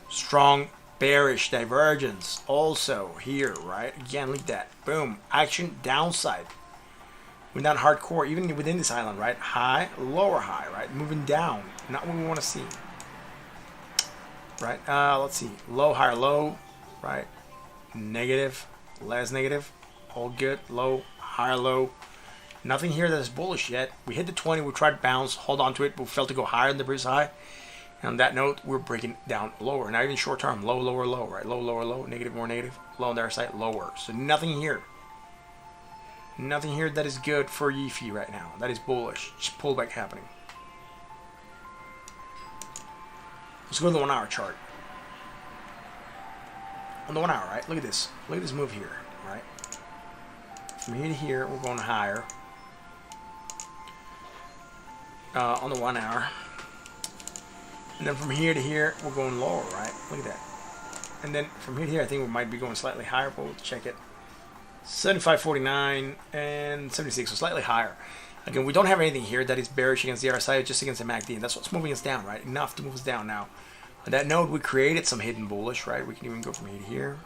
Speaker 1: Strong bearish divergence also here, right? Again, look at that. Boom. Action downside. We're down hardcore, even within this island, right? High, lower high, right? Moving down. Not what we want to see. Right? Let's see. Low, higher, low, right? Negative, less negative. All good. Low, higher, low. Nothing here that is bullish yet. We hit the 20. We tried to bounce, hold on to it, but we failed to go higher than the previous high. And on that note, we're breaking down lower. Not even short term. Low, lower, low, right? Low, lower, low. Negative, more negative. Low on the other side, lower. So nothing here. Nothing here that is good for Yifi right now. That is bullish. Just pullback happening. Let's go to the 1 hour chart. On the 1 hour, right? Look at this. Look at this move here, right? From here to here, we're going higher. On the 1 hour. And then from here to here, we're going lower, right? Look at that. And then from here to here, I think we might be going slightly higher, but we'll check it. 75.49 and 76, so slightly higher. Again, we don't have anything here that is bearish against the RSI, just against the MACD, and that's what's moving us down, right? Enough to move us down now. On that note, we created some hidden bullish, right? We can even go from here to here.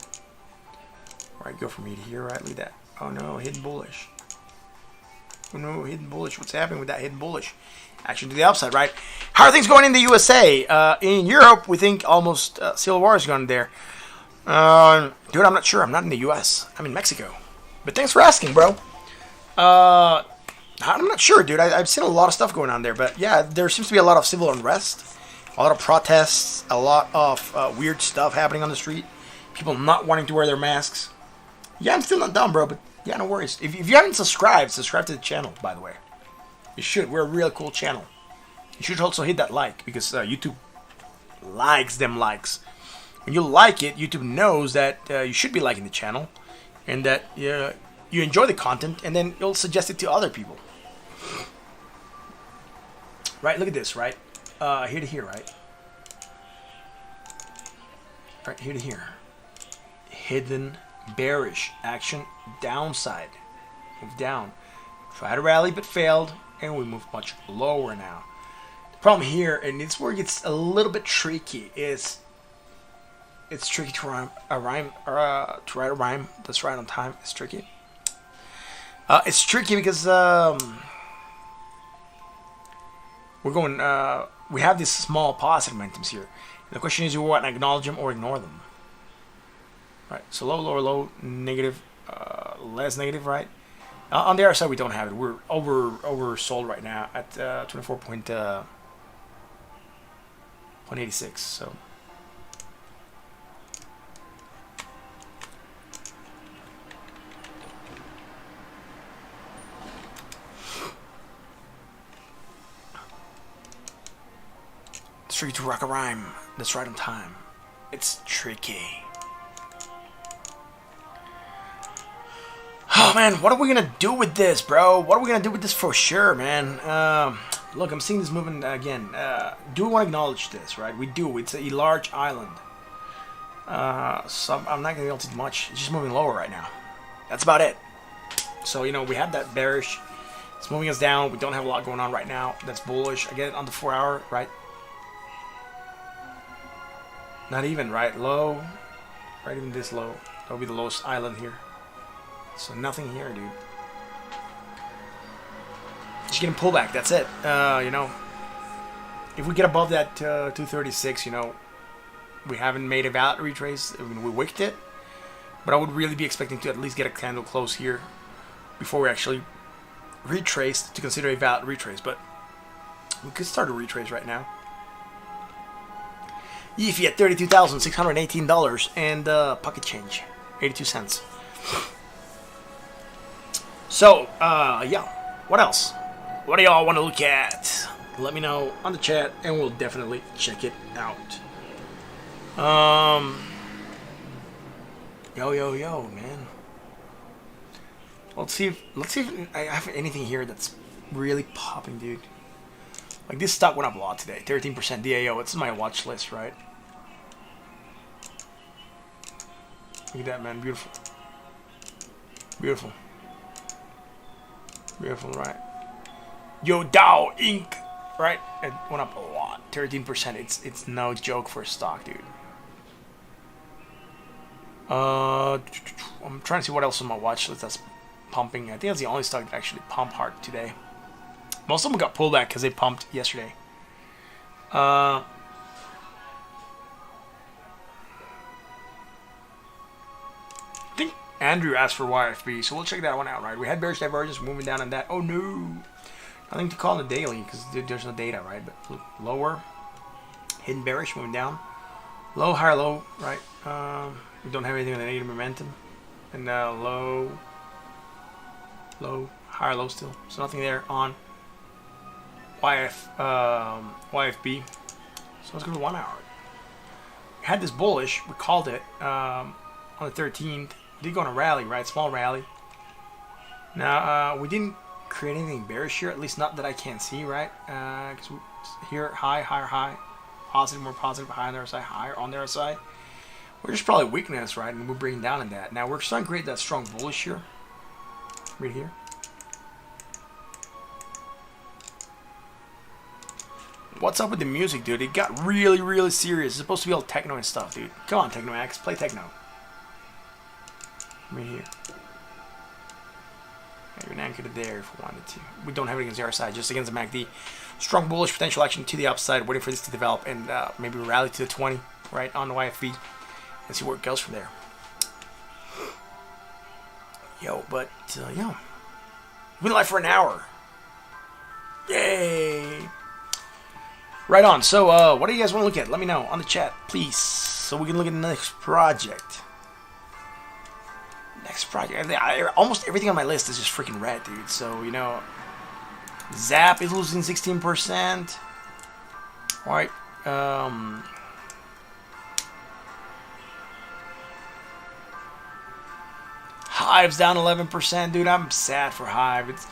Speaker 1: Right, go from here to here, right? Look at that. Oh no, hidden bullish. Oh no, hidden bullish. What's happening with that hidden bullish? Action to the upside, right? How are things going in the USA? In Europe, we think almost Civil War is going there. Dude, I'm not sure. I'm not in the US. I'm in Mexico. But thanks for asking, bro. I'm not sure, dude. I've seen a lot of stuff going on there. But yeah, there seems to be a lot of civil unrest. A lot of protests. A lot of weird stuff happening on the street. People not wanting to wear their masks. Yeah, I'm still not done, bro. But yeah, no worries. If you haven't subscribed to the channel, by the way. You should. We're a real cool channel. You should also hit that like, because YouTube likes them likes. When you like it, YouTube knows that you should be liking the channel, and that you enjoy the content, and then you'll suggest it to other people. Right? Look at this, right? Here to here, right? Right, here to here. Hidden bearish action downside. Move down. Try to rally, but failed. And we move much lower now. The problem here, and it's where it gets a little bit tricky, is it's tricky to write a rhyme that's right on time. It's tricky. It's tricky because we're going. We have these small positive momentums here. And the question is, you want to acknowledge them or ignore them? Right. So low, lower, low, negative, less negative, right? On the other side, we don't have it. We're oversold right now at 24.86. So it's tricky to rock a rhyme that's right on time. It's tricky. Oh man, what are we gonna do with this, bro? What are we gonna do with this for sure, man? Look, I'm seeing this movement again. Do we want to acknowledge this, right? We do. It's a large island. So I'm not gonna be able to do much. It's just moving lower right now. That's about it. So, we have that bearish. It's moving us down. We don't have a lot going on right now. That's bullish. Again, on the 4 hour, right? Not even, right? Low. Right, even this low. That'll be the lowest island here. So nothing here, dude. Just getting pullback. That's it. If we get above that 236, we haven't made a valid retrace. I mean, we wicked it, but I would really be expecting to at least get a candle close here before we actually retrace to consider a valid retrace. But we could start a retrace right now. Yifi at $32,618 and pocket change, 82 cents. So, yeah, what else? What do y'all want to look at? Let me know on the chat, and we'll definitely check it out. Yo, man. Let's see if I have anything here that's really popping, dude. Like, this stock went up a lot today, 13% DAO. It's my watch list, right? Look at that, man. Beautiful. Beautiful. Beautiful, right? Yo, Dow Inc. Right? It went up a lot. 13%. It's no joke for a stock, dude. I'm trying to see what else on my watch list that's pumping. I think that's the only stock that actually pumped hard today. Most of them got pulled back because they pumped yesterday. I think Andrew asked for YFB, so we'll check that one out, right? We had bearish divergence moving down on that. Oh no! Nothing to call on the daily because there's no data, right? But lower. Hidden bearish, moving down. Low, higher, low, right? We don't have anything with a negative momentum. And low, low, higher, low still. So nothing there on YFB. So let's go to 1 hour. We had this bullish, we called it on the 13th. We did go on a rally, right? Small rally. Now, we didn't create anything bearish here, at least not that I can't see, right? Because here, high, higher, high. Positive, more positive, high on the other side, higher on the other side. We're just probably weakness, right? And we're bringing down in that. Now, we're starting to create that strong bullish here. Right here. What's up with the music, dude? It got really, really serious. It's supposed to be all techno and stuff, dude. Come on, Techno X, play techno. Right here. Maybe an anchor to there if we wanted to. We don't have it against the other side, just against the MACD. Strong bullish potential action to the upside, waiting for this to develop, and maybe rally to the 20, right, on the YFB, and see where it goes from there. Yo, but, yeah. We've been live for an hour. Yay! Right on. So, what do you guys want to look at? Let me know on the chat, please, so we can look at the next project. Next project. Almost everything on my list is just freaking red, dude. So, you know, Zap is losing 16%. All right. Hive's down 11%, dude. I'm sad for Hive. It's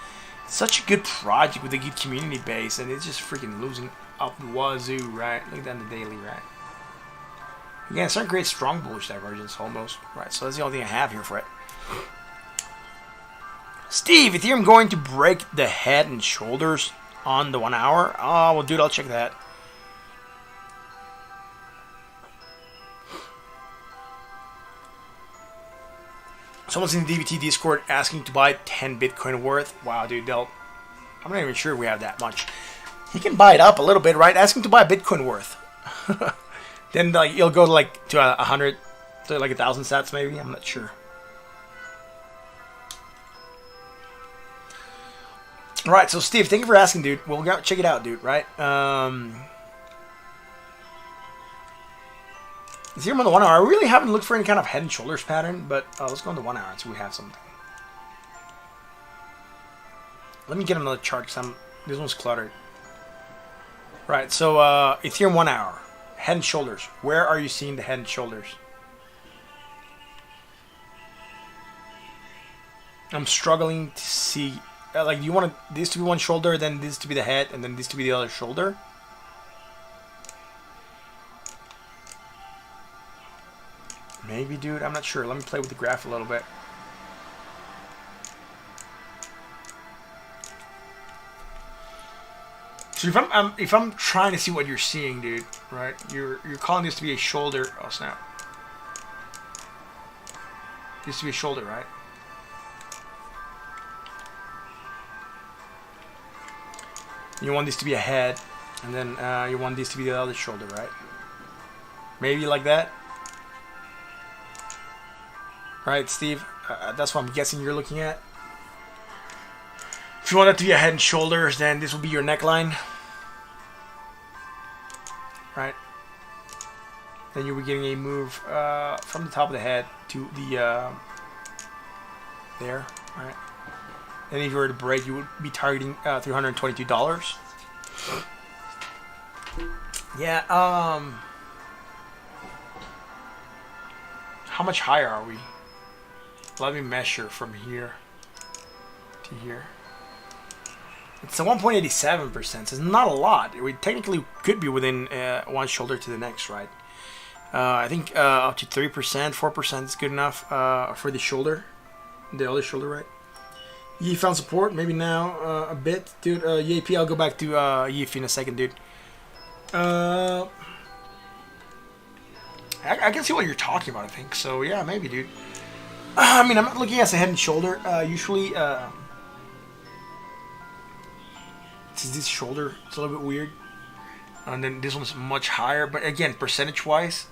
Speaker 1: such a good project with a good community base, and it's just freaking losing up the wazoo, right? Look at that in the daily, right? Again, it's starting to create strong bullish divergence almost, right? So that's the only thing I have here for it. Steve, Ethereum going to break the head and shoulders on the 1 hour? Oh, well, dude, I'll check that. Someone's in the DVT Discord asking to buy 10 Bitcoin worth. Wow, dude, I'm not even sure we have that much. He can buy it up a little bit, right? Ask him to buy a Bitcoin worth. Then like he'll go to like to 100, to like 1,000 sats maybe. I'm not sure. All right, so Steve, thank you for asking, dude. We'll go check it out, dude. Right? Ethereum on the 1 hour. I really haven't looked for any kind of head and shoulders pattern, but let's go on the 1 hour and see if we have something. Let me get another chart because this one's cluttered. Right, so Ethereum 1 hour. Head and shoulders. Where are you seeing the head and shoulders? I'm struggling to see. Like, you want this to be one shoulder, then this to be the head, and then this to be the other shoulder? Maybe, dude. I'm not sure. Let me play with the graph a little bit. So if I'm trying to see what you're seeing, dude, right? You're calling this to be a shoulder. Oh snap! This to be a shoulder, right? You want this to be a head, and then you want this to be the other shoulder, right? Maybe like that, right, Steve? That's what I'm guessing you're looking at. If you want it to be a head and shoulders, then this will be your neckline. Right? Then you'll be getting a move from the top of the head to the there, right? And if you were to break, you would be targeting $322. Yeah. How much higher are we? Let me measure from here to here. It's a 1.87%, so it's not a lot. We technically could be within one shoulder to the next, right? I think up to 3%, 4% is good enough for the shoulder, the other shoulder, right? Yi found support, maybe now a bit, dude. EAP, I'll go back to Yi in a second, dude. I can see what you're talking about, I think. So yeah, maybe, dude. I mean, I'm not looking at the head and shoulder. Usually, this shoulder, it's a little bit weird, and then this one's much higher, but again, percentage-wise,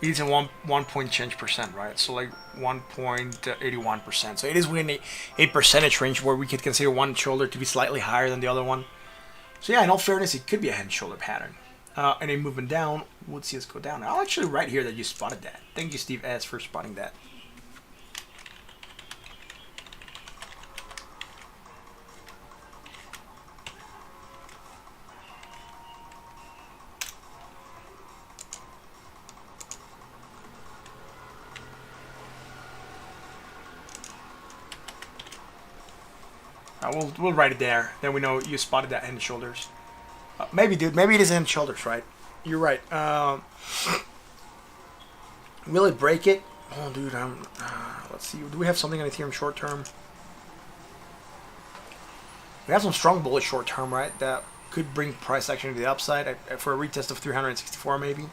Speaker 1: it's in 1 point change percent, right? So like 1.81%. So it is within a percentage range where we could consider one shoulder to be slightly higher than the other one. So yeah, in all fairness, it could be a head and shoulder pattern. and then moving down would see us go down. I'll actually write here that you spotted that. Thank you, Steve S, for spotting that. We'll write it there. Then we know you spotted that head and shoulders. Maybe, dude. Maybe it is head and shoulders, right? You're right. Will it break it? Oh, dude. Let's see. Do we have something on Ethereum short term? We have some strong bullish short term, right? That could bring price action to the upside for a retest of 364, maybe.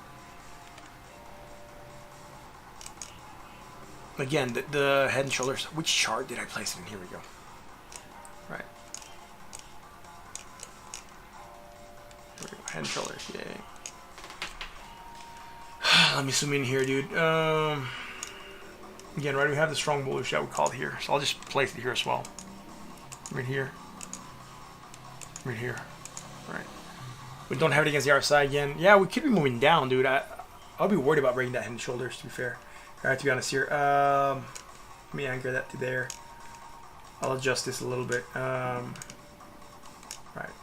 Speaker 1: Again, the head and shoulders. Which chart did I place it in? Here we go. Right. Here we go. Head and shoulders. Yay. Let me zoom in here, dude. Again, right, we have the strong bullish that we called here. So I'll just place it here as well. Right here. Right here. Right. We don't have it against the RSI again. Yeah, we could be moving down, dude. I'll be worried about breaking that head and shoulders, to be fair. Alright, to be honest here. Let me anchor that to there. I'll adjust this a little bit. Right,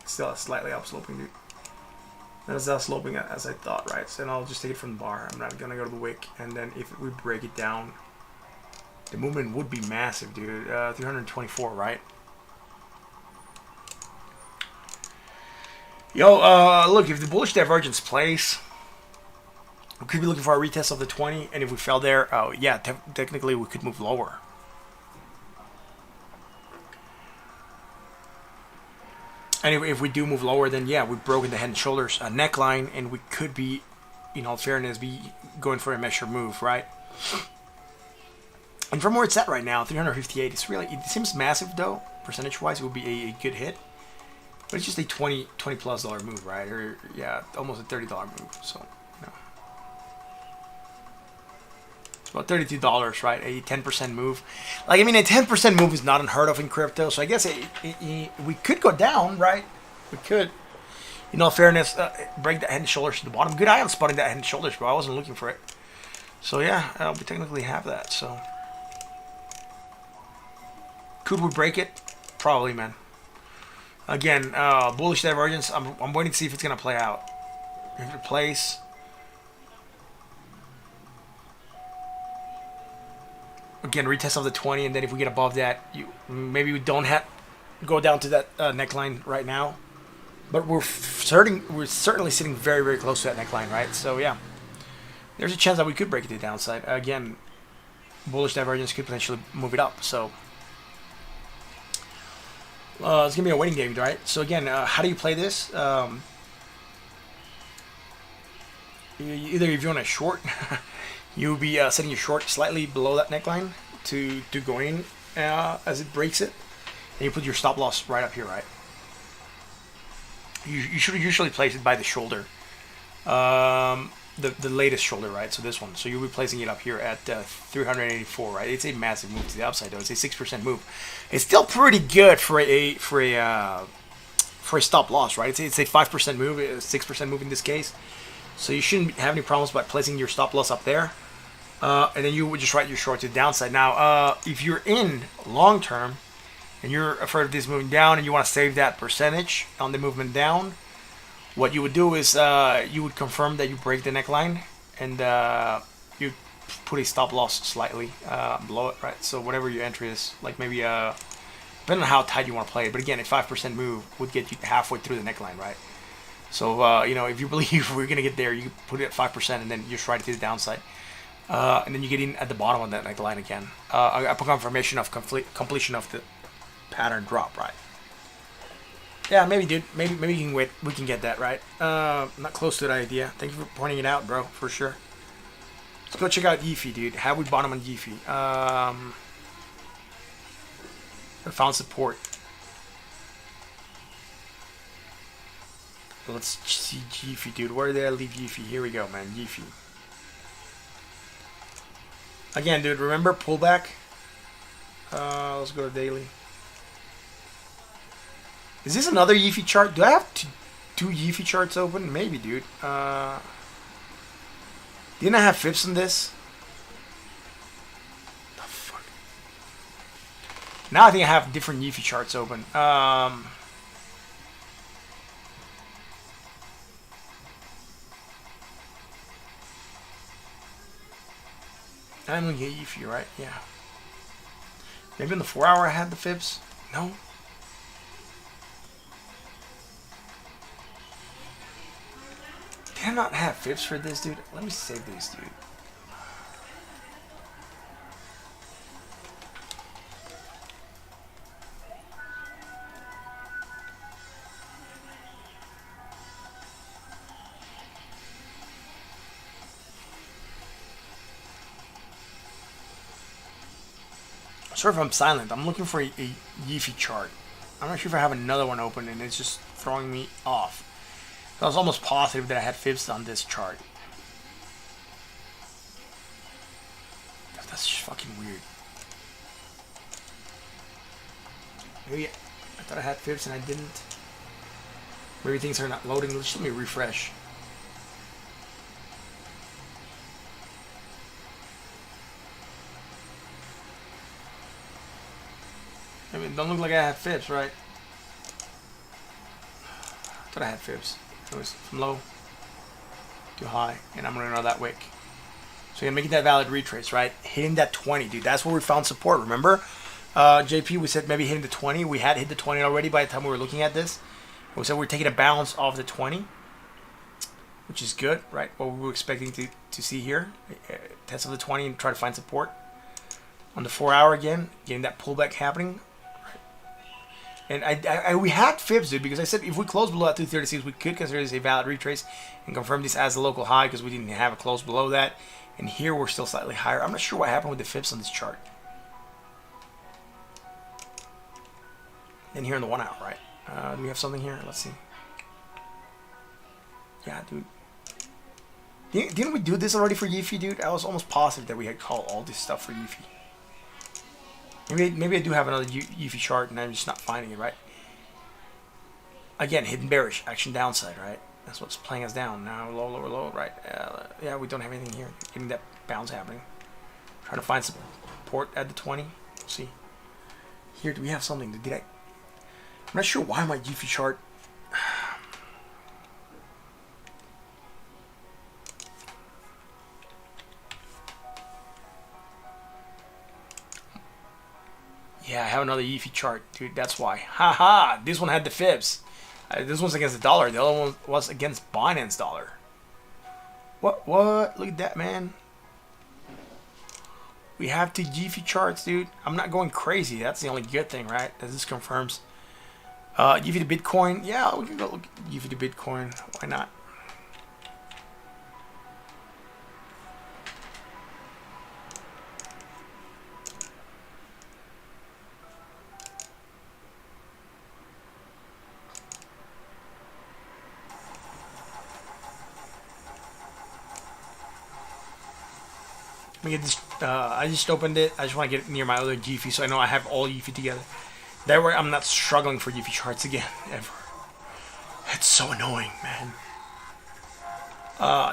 Speaker 1: still slightly upsloping, dude. Not as sloping as I thought, right? So then I'll just take it from the bar. I'm not gonna go to the wick, and then if we break it down, the movement would be massive, dude. 324, right? Yo, look, if the bullish divergence plays, we could be looking for a retest of the 20, and if we fell there, yeah, technically we could move lower. And if we do move lower, then yeah, we've broken the head and shoulders neckline, and we could be, in all fairness, be going for a measure move, right? And from where it's at right now, 358, it's really, it seems massive though, percentage-wise. It would be a good hit, but it's just a $20+ move, right? Or yeah, almost a $30 move. So you know, it's about $32, right? A 10% move. Like, I mean, a 10% move is not unheard of in crypto. So I guess we could go down, right? We could. In all fairness, break that head and shoulders to the bottom. Good eye on spotting that head and shoulders, bro. I wasn't looking for it. So yeah, we technically have that. So could we break it? Probably, man. Again, bullish divergence. I'm waiting to see if it's gonna play out. If it plays, again, retest of the 20, and then if we get above that, maybe we don't have go down to that neckline right now. But we're certainly sitting very, very close to that neckline, right? So yeah, there's a chance that we could break it to the downside. Again, bullish divergence could potentially move it up. So it's gonna be a waiting game, right? So again, how do you play this? Either if you want a short, you'll be setting your short slightly below that neckline to go in as it breaks it, and you put your stop loss right up here, right? You should usually place it by the shoulder, the latest shoulder, right? So this one. So you'll be placing it up here at 384, right? It's a massive move to the upside, though. It's a 6% move. It's still pretty good for a stop loss, right? It's a 5% move, a 6% move in this case. So you shouldn't have any problems by placing your stop loss up there, and then you would just write your short to the downside. Now, if you're in long term, and you're afraid of this moving down and you want to save that percentage on the movement down, what you would do is you would confirm that you break the neckline, and you put a stop loss slightly below it, right? So whatever your entry is, like maybe depending on how tight you want to play it, but again, a 5% move would get you halfway through the neckline, right? So you know, if you believe we're gonna get there, you put it at 5% and then you just ride it to the downside, and then you get in at the bottom of that neckline again. Upon confirmation of completion of the pattern drop, right? Yeah, maybe, dude. Maybe you can wait. We can get that, right? Not close to that idea. Thank you for pointing it out, bro. For sure. Let's go check out Yeefy, dude. How we bottom on Yeefy? I found support. Let's see Yeefy, dude. Where did I leave Yeefy? Here we go, man. Yeefy. Again, dude. Remember pullback. Let's go to daily. Is this another Yeefy chart? Do 2 Yiffy charts open? Maybe, dude. Didn't I have Fips in this? The fuck? Now I think I have different Yiffy charts open. I am looking at Yiffy, right? Yeah. Maybe in the 4 hour I had the Fips? No? Did I not have Fips for this, dude? Let me save this, dude. Sorry if I'm silent. I'm looking for a Yiffy chart. I'm not sure if I have another one open and it's just throwing me off. I was almost positive that I had Fibs on this chart. That's just fucking weird. Maybe I thought I had Fibs and I didn't. Maybe things are not loading. Just let me refresh. I mean, don't look like I had Fibs, right? I thought I had Fibs. It was from low to high, and I'm running out of that wick. So you're making that valid retrace, right? Hitting that 20, dude. That's where we found support. Remember, JP, we said maybe hitting the 20. We had hit the 20 already by the time we were looking at this. We said we're taking a bounce off the 20, which is good, right? What we were expecting to see here. Test of the 20 and try to find support. On the 4 hour again, getting that pullback happening. And we had Fibs, dude, because I said if we close below at 236, we could consider this a valid retrace and confirm this as a local high because we didn't have a close below that. And here we're still slightly higher. I'm not sure what happened with the Fibs on this chart. Then here in the 1 hour, right? Do we have something here? Let's see. Yeah, dude. Didn't we do this already for Yiffy, dude? I was almost positive that we had called all this stuff for Yiffy. Maybe I do have another Yiffy chart and I'm just not finding it, right? Again, hidden bearish, action downside, right? That's what's playing us down. Now low, lower, low, right? Yeah, we don't have anything here. Getting that bounce happening. Trying to find support at the 20. We'll see. Here, do we have something? I'm not sure why my Yiffy chart... Yeah, I have another Yiffy chart, dude. That's why. Haha! This one had the Fibs. This one's against the dollar. The other one was against Binance dollar. What? Look at that, man. We have 2 Yiffy charts, dude. I'm not going crazy. That's the only good thing, right? That this confirms. Yiffy to Bitcoin. Yeah, we can go look at Yiffy to Bitcoin. Why not? Let me get this. I just opened it. I just want to get it near my other Yiffy so I know I have all Yiffy together. That way I'm not struggling for Yiffy charts again, ever. It's so annoying, man.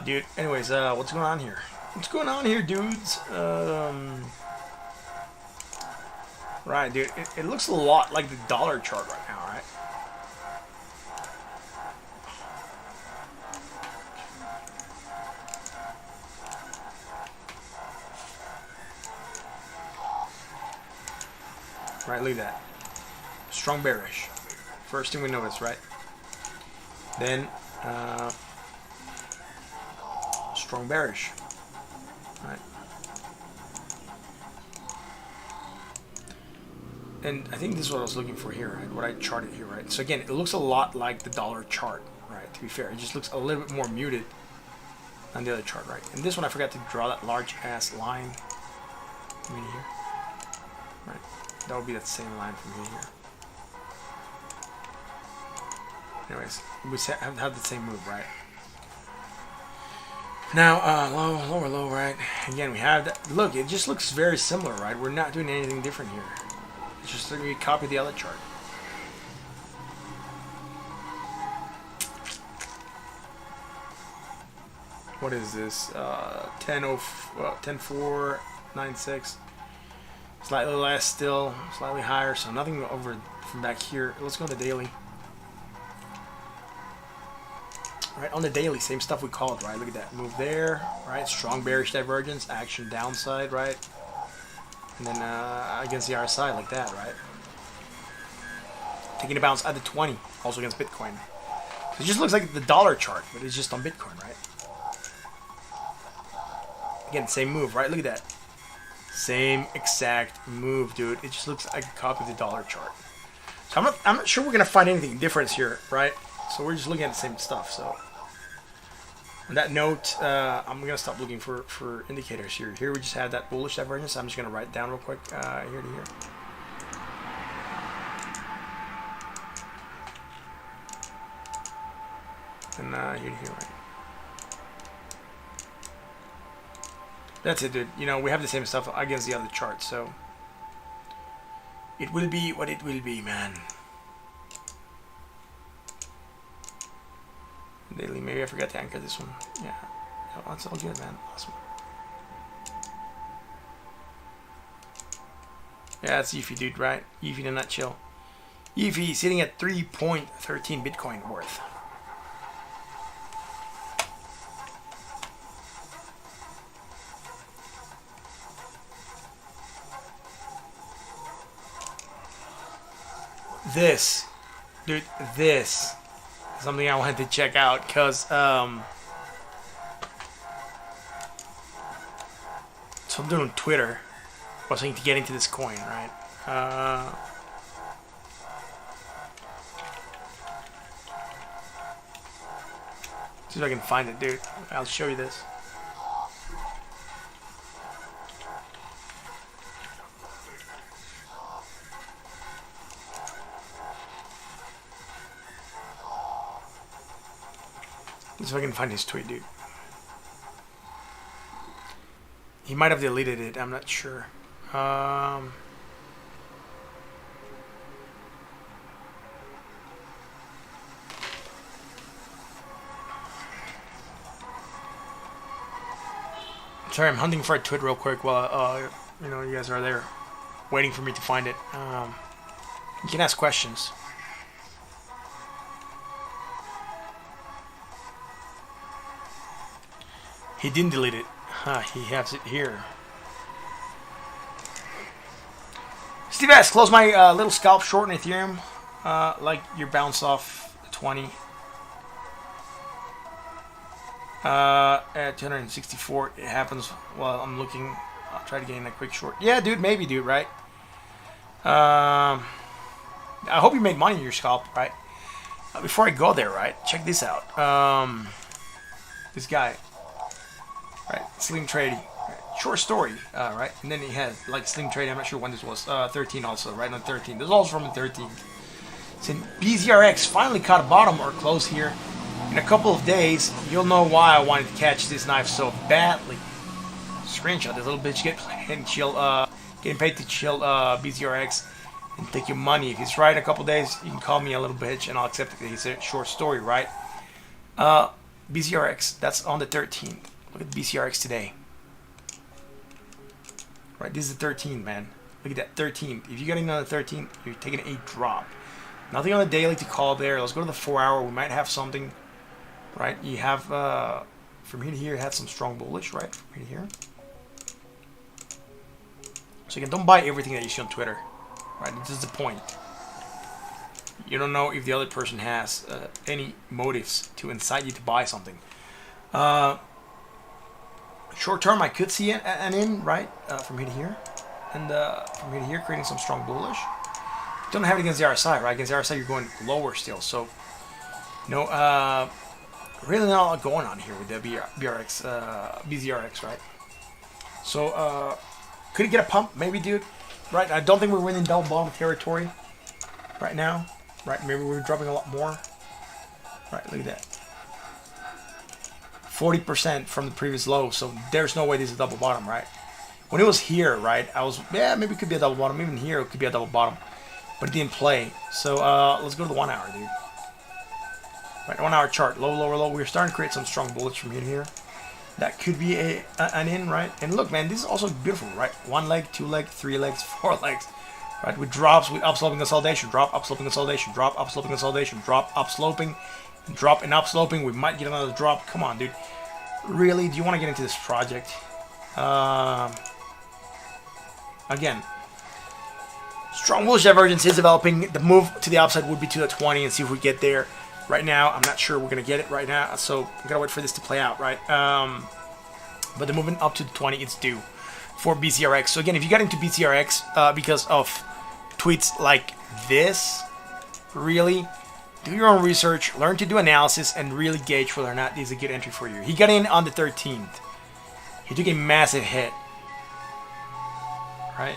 Speaker 1: Dude. Anyways, what's going on here? What's going on here, dudes? Right, dude. It looks a lot like the dollar chart right now, right? Right, look at that. Strong bearish. First thing we notice, right? Then, strong bearish. Right. And I think this is what I was looking for here, right? What I charted here, right? So again, it looks a lot like the dollar chart, right? To be fair, it just looks a little bit more muted than the other chart, right? And this one, I forgot to draw that large-ass line. Right here. Right. That would be that same line from here. Anyways, we have the same move, right? Now, low, lower, low, right? Again, we have that. Look, it just looks very similar, right? We're not doing anything different here. It's just that we copy the other chart. What is this? 10.496. Slightly less still, slightly higher, so nothing over from back here. Let's go to the daily. Right, on the daily, same stuff we called, right? Look at that. Move there, right? Strong bearish divergence, action downside, right? And then against the RSI like that, right? Taking a bounce at the 20, also against Bitcoin. So it just looks like the dollar chart, but it's just on Bitcoin, right? Again, same move, right? Look at that. Same exact move, dude. It just looks like a copy of the dollar chart. So I'm not sure we're gonna find anything different here, right? So we're just looking at the same stuff. So on that note, I'm gonna stop looking for indicators here. Here we just have that bullish divergence. I'm just gonna write it down real quick here to here. And here to here, right? That's it, dude. You know, we have the same stuff against the other charts, so it will be what it will be, man. Daily, maybe I forgot to anchor this one. Yeah, that's all good, man. Awesome. Yeah, that's Efi, dude, right? Efi in a nutshell. Efi sitting at 3.13 Bitcoin worth. This, dude, this is something I wanted to check out because so I'm doing Twitter. I was thinking to get into this coin, right? See if I can find it, dude. I'll show you this. See if I can find his tweet, dude. He might have deleted it. I'm not sure. Sorry, I'm hunting for a tweet real quick while you know, you guys are there waiting for me to find it. You can ask questions. He didn't delete it. Huh, he has it here. Steve S, close my little scalp short in Ethereum. Like your bounce off 20. At 264, it happens while I'm looking. I'll try to gain a quick short. Yeah, dude, maybe, dude, right? I hope you made money in your scalp, right? Before I go there, right? Check this out. This guy. Right, Slim Trade, short story, right, and then he had like Slim Trade. I'm not sure when this was. 13 also, right on 13. This is also from 13. So BZRX finally caught a bottom or close here. In a couple of days, you'll know why I wanted to catch this knife so badly. Screenshot this little bitch getting paid to chill BZRX and take your money. If he's right in a couple of days, you can call me a little bitch and I'll accept it. It's a short story, right? BZRX, that's on the 13th. Look at BCRX today. Right, this is the 13th, man. Look at that, 13th. If you get in on the 13th, you're taking a drop. Nothing on the daily to call there. Let's go to the 4 hour. We might have something. Right, you have from here to here, you had some strong bullish, right? From here to here. So again, don't buy everything that you see on Twitter. Right, this is the point. You don't know if the other person has any motives to incite you to buy something. Short term, I could see an in, right, from here to here. And from here to here, creating some strong bullish. Don't have it against the RSI, right? Against the RSI, you're going lower still. So, no, really not a lot going on here with the BZRX, right? So, could it get a pump? Maybe, dude. Right? I don't think we're winning double bottom territory right now. Right? Maybe we're dropping a lot more. Right? Look at that. 40% from the previous low, so there's no way this is a double bottom, right? When it was here, right, I was, yeah, maybe it could be a double bottom. Even here, it could be a double bottom, but it didn't play. So let's go to the 1 hour, dude. Right, 1 hour chart, low, lower, low. We're starting to create some strong bullets from here to here. that could be an in, right? And look, man, this is also beautiful, right? 1 leg, 2 leg, 3 legs, 4 legs, right? With drops, with upsloping consolidation, drop, upsloping consolidation, drop, upsloping consolidation, drop, upsloping, drop, and upsloping. We might get another drop. Come on, dude. Really? Do you want to get into this project? Again, strong bullish divergence is developing. The move to the upside would be to the 20 and see if we get there. Right now, I'm not sure we're going to get it right now, so I'm going to wait for this to play out, right? But the movement up to the 20, it's due for BCRX. So again, if you got into BCRX because of tweets like this, really, do your own research, learn to do analysis, and really gauge whether or not this is a good entry for you. He got in on the 13th. He took a massive hit, right?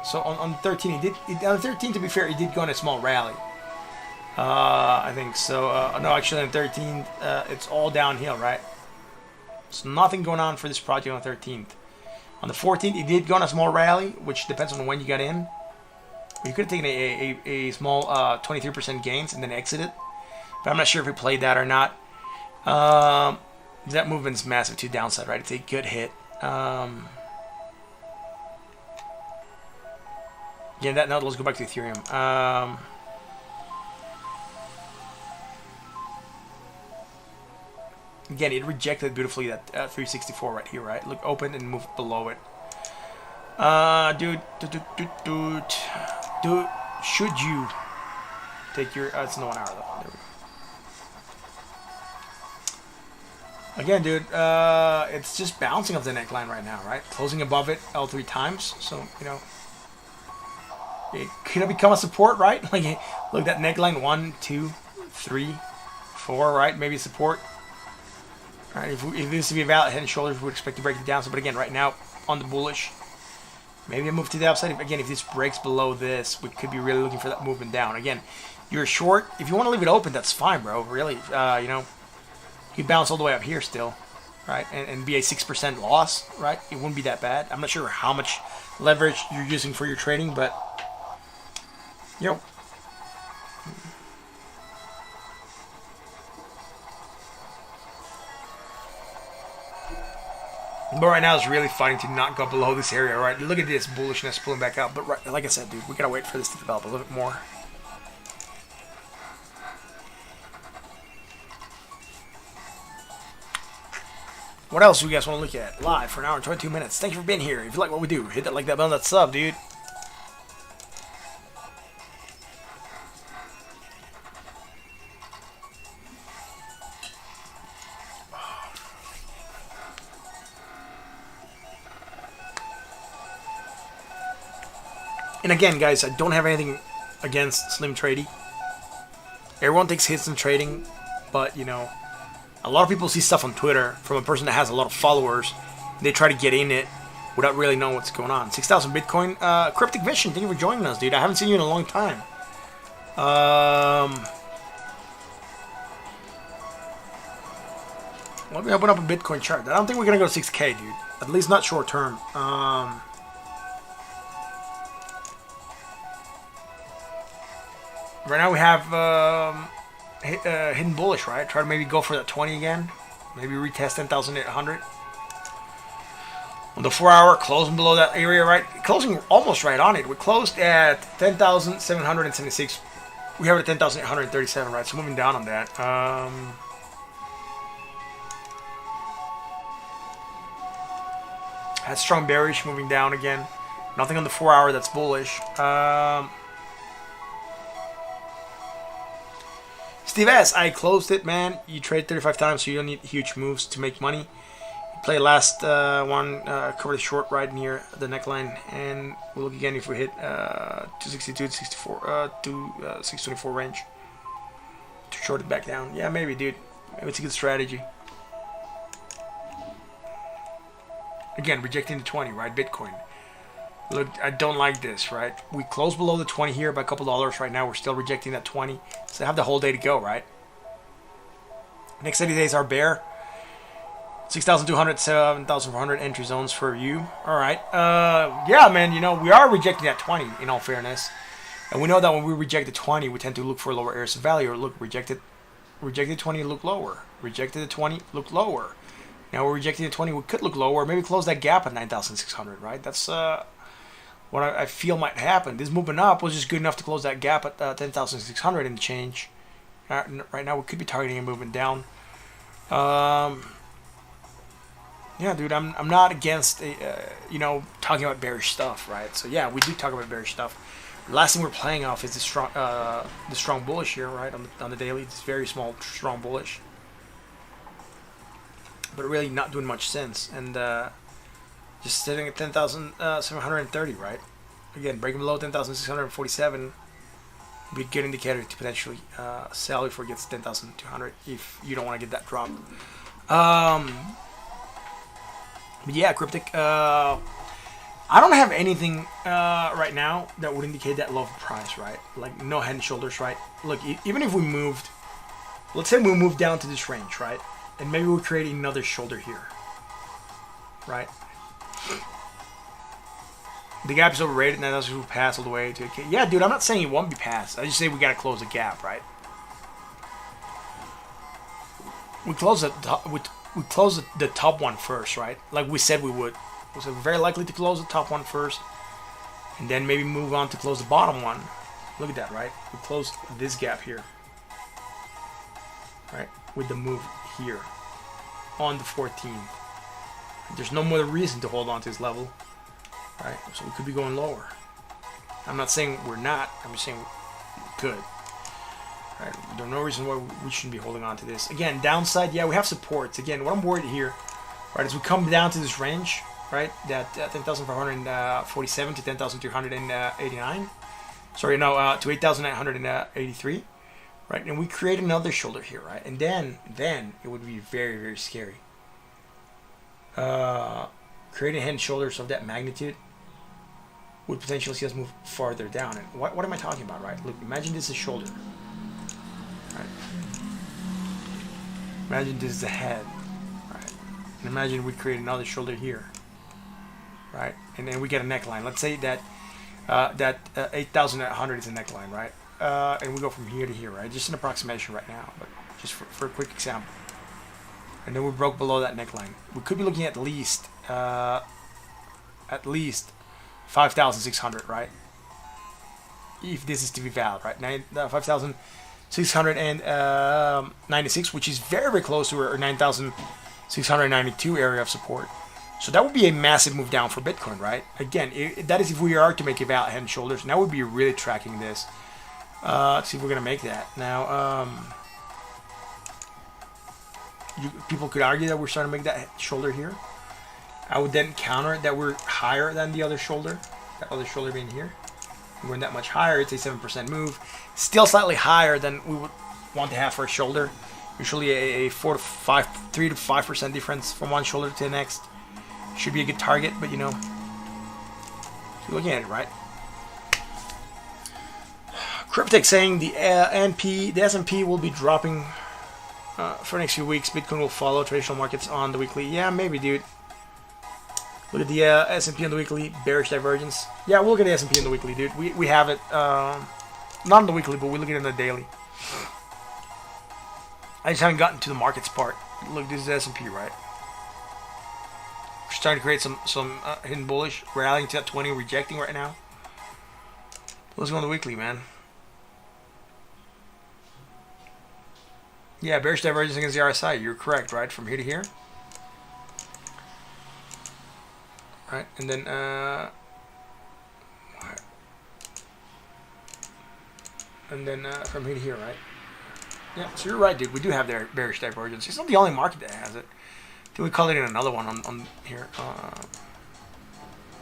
Speaker 1: So on the 13th, on the 13th, to be fair, he did go on a small rally. I think so. No, actually, on the 13th, it's all downhill, right? So nothing going on for this project on the 13th. On the 14th, it did go on a small rally, which depends on when you got in. You could have taken a small 23% gains and then exited. But I'm not sure if he played that or not. That movement's massive to downside, right? It's a good hit. Yeah, now let's go back to Ethereum. Again, it rejected beautifully that 364 right here, right? Look, open and move below it. Dude, should you take your... it's no 1 hour, though. There we go. Again, dude, it's just bouncing off the neckline right now, right? Closing above it all 3 times. So, you know, it could have become a support, right? Like, look, that neckline, 1, 2, 3, 4, right? Maybe support. All right, if this to be a valid head and shoulders, we would expect to break it down. So, but again, right now on the bullish, maybe a move to the upside. Again, if this breaks below this, we could be really looking for that movement down. Again, you're short. If you want to leave it open, that's fine, bro. Really, you know, you bounce all the way up here still, right? And be a 6% loss, right? It wouldn't be that bad. I'm not sure how much leverage you're using for your trading, but you know. But right now, it's really fighting to not go below this area, right? Look at this bullishness pulling back out. But right, like I said, dude, we gotta wait for this to develop a little bit more. What else do you guys want to look at? Live for an hour and 22 minutes. Thank you for being here. If you like what we do, hit that like, that button, that sub, dude. And again, guys, I don't have anything against Slim Trading. Everyone takes hits in trading, but, you know, a lot of people see stuff on Twitter from a person that has a lot of followers. They try to get in it without really knowing what's going on. 6,000 Bitcoin. Cryptic Vision, thank you for joining us, dude. I haven't seen you in a long time. Let me open up a Bitcoin chart. I don't think we're going to go to 6K, dude. At least not short term. Right now we have hidden bullish, right? Try to maybe go for that 20 again. Maybe retest 10,800. On the 4 hour, closing below that area, right? Closing almost right on it. We closed at 10,776. We have it at 10,837, right? So moving down on that. Had strong bearish, moving down again. Nothing on the 4 hour that's bullish. Steve S, I closed it, man. You trade 35 times, so you don't need huge moves to make money. You play last one, cover the short right near the neckline, and we'll look again if we hit 262 to 64 to 624 range to short it back down. Yeah, maybe, dude. Maybe it's a good strategy. Again, rejecting the 20, right? Bitcoin. Look, I don't like this, right? We closed below the 20 here by a couple dollars right now. We're still rejecting that 20. So I have the whole day to go, right? Next 80 days are bear. 6,200, 7,400 entry zones for you. All right. Yeah, man, you know, we are rejecting that 20 in all fairness. And we know that when we reject the 20, we tend to look for lower areas of value or look, rejected Rejected 20, look lower. Rejected the 20, look lower. Now we're rejecting the 20, we could look lower. Maybe close that gap at 9,600, right? That's what I feel might happen. This movement up was just good enough to close that gap at 10,600 and change. Right now we could be targeting a movement down. Yeah, dude, I'm not against talking about bearish stuff, right? So yeah, we do talk about bearish stuff. The last thing we're playing off is the strong bullish here, right? On the daily, it's very small, strong bullish, but really not doing much sense, and just sitting at 10,730, right? Again, breaking below 10,647 be a good indicator to potentially sell before it gets 10,200 if you don't want to get that drop. But yeah, Cryptic. I don't have anything right now that would indicate that low of price, right? Like no head and shoulders, right? Look, even if we moved, let's say we moved down to this range, right? And maybe we're creating another shoulder here, right? The gap is overrated, and that's will pass all the way to okay. Yeah, dude, I'm not saying it won't be passed. I just say we gotta close the gap, right? We close we close the top one first, right? Like we said we would. We said we're very likely to close the top one first, and then maybe move on to close the bottom one. Look at that, right? We closed this gap here, right? With the move here on the 14th. There's no more reason to hold on to this level, right? So we could be going lower. I'm not saying we're not. I'm just saying we could. Right? There's no reason why we shouldn't be holding on to this. Again, downside, yeah, we have supports. Again, what I'm worried here, right, is we come down to this range, right, that 10,547 to 10,289. Sorry, no, to 8,983, right? And we create another shoulder here, right? And then it would be very, very scary. Creating head and shoulders of that magnitude would potentially see us move farther down. And what am I talking about, right? Look, imagine this is a shoulder. Right. Imagine this is the head, right? And imagine we create another shoulder here, right? And then we get a neckline. Let's say that 8,800 is a neckline, right? And we go from here to here, right? Just an approximation right now, but just for a quick example. And then we broke below that neckline. We could be looking at least 5,600, right? If this is to be valid, right? 5,696, which is very, very close to our 9,692 area of support. So that would be a massive move down for Bitcoin, right? Again, that is if we are to make a valid head and shoulders. Now we'd be really tracking this. See if we're going to make that. Now, people could argue that we're starting to make that shoulder here. I would then counter it that we're higher than the other shoulder. That other shoulder being here. We're that much higher. It's a 7% move. Still slightly higher than we would want to have for a shoulder. Usually a 3 to 5% difference from one shoulder to the next. Should be a good target, but you're looking at it, right? Cryptic saying the S&P will be dropping for the next few weeks. Bitcoin will follow traditional markets on the weekly. Yeah, maybe, dude. Look at the S&P on the weekly, bearish divergence. Yeah, we'll look at the S&P on the weekly, dude. We have it, not on the weekly, but we look at it on the daily. I just haven't gotten to the markets part. Look, this is the S&P, right? We're starting to create some hidden bullish, rallying to that 20, rejecting right now. Let's go on the weekly, man. Yeah, bearish divergence against the RSI. You're correct, right? From here to here. Right, and then from here to here, right? Yeah, so you're right, dude. We do have their bearish divergence. It's not the only market that has it. Did we call it in another one on here?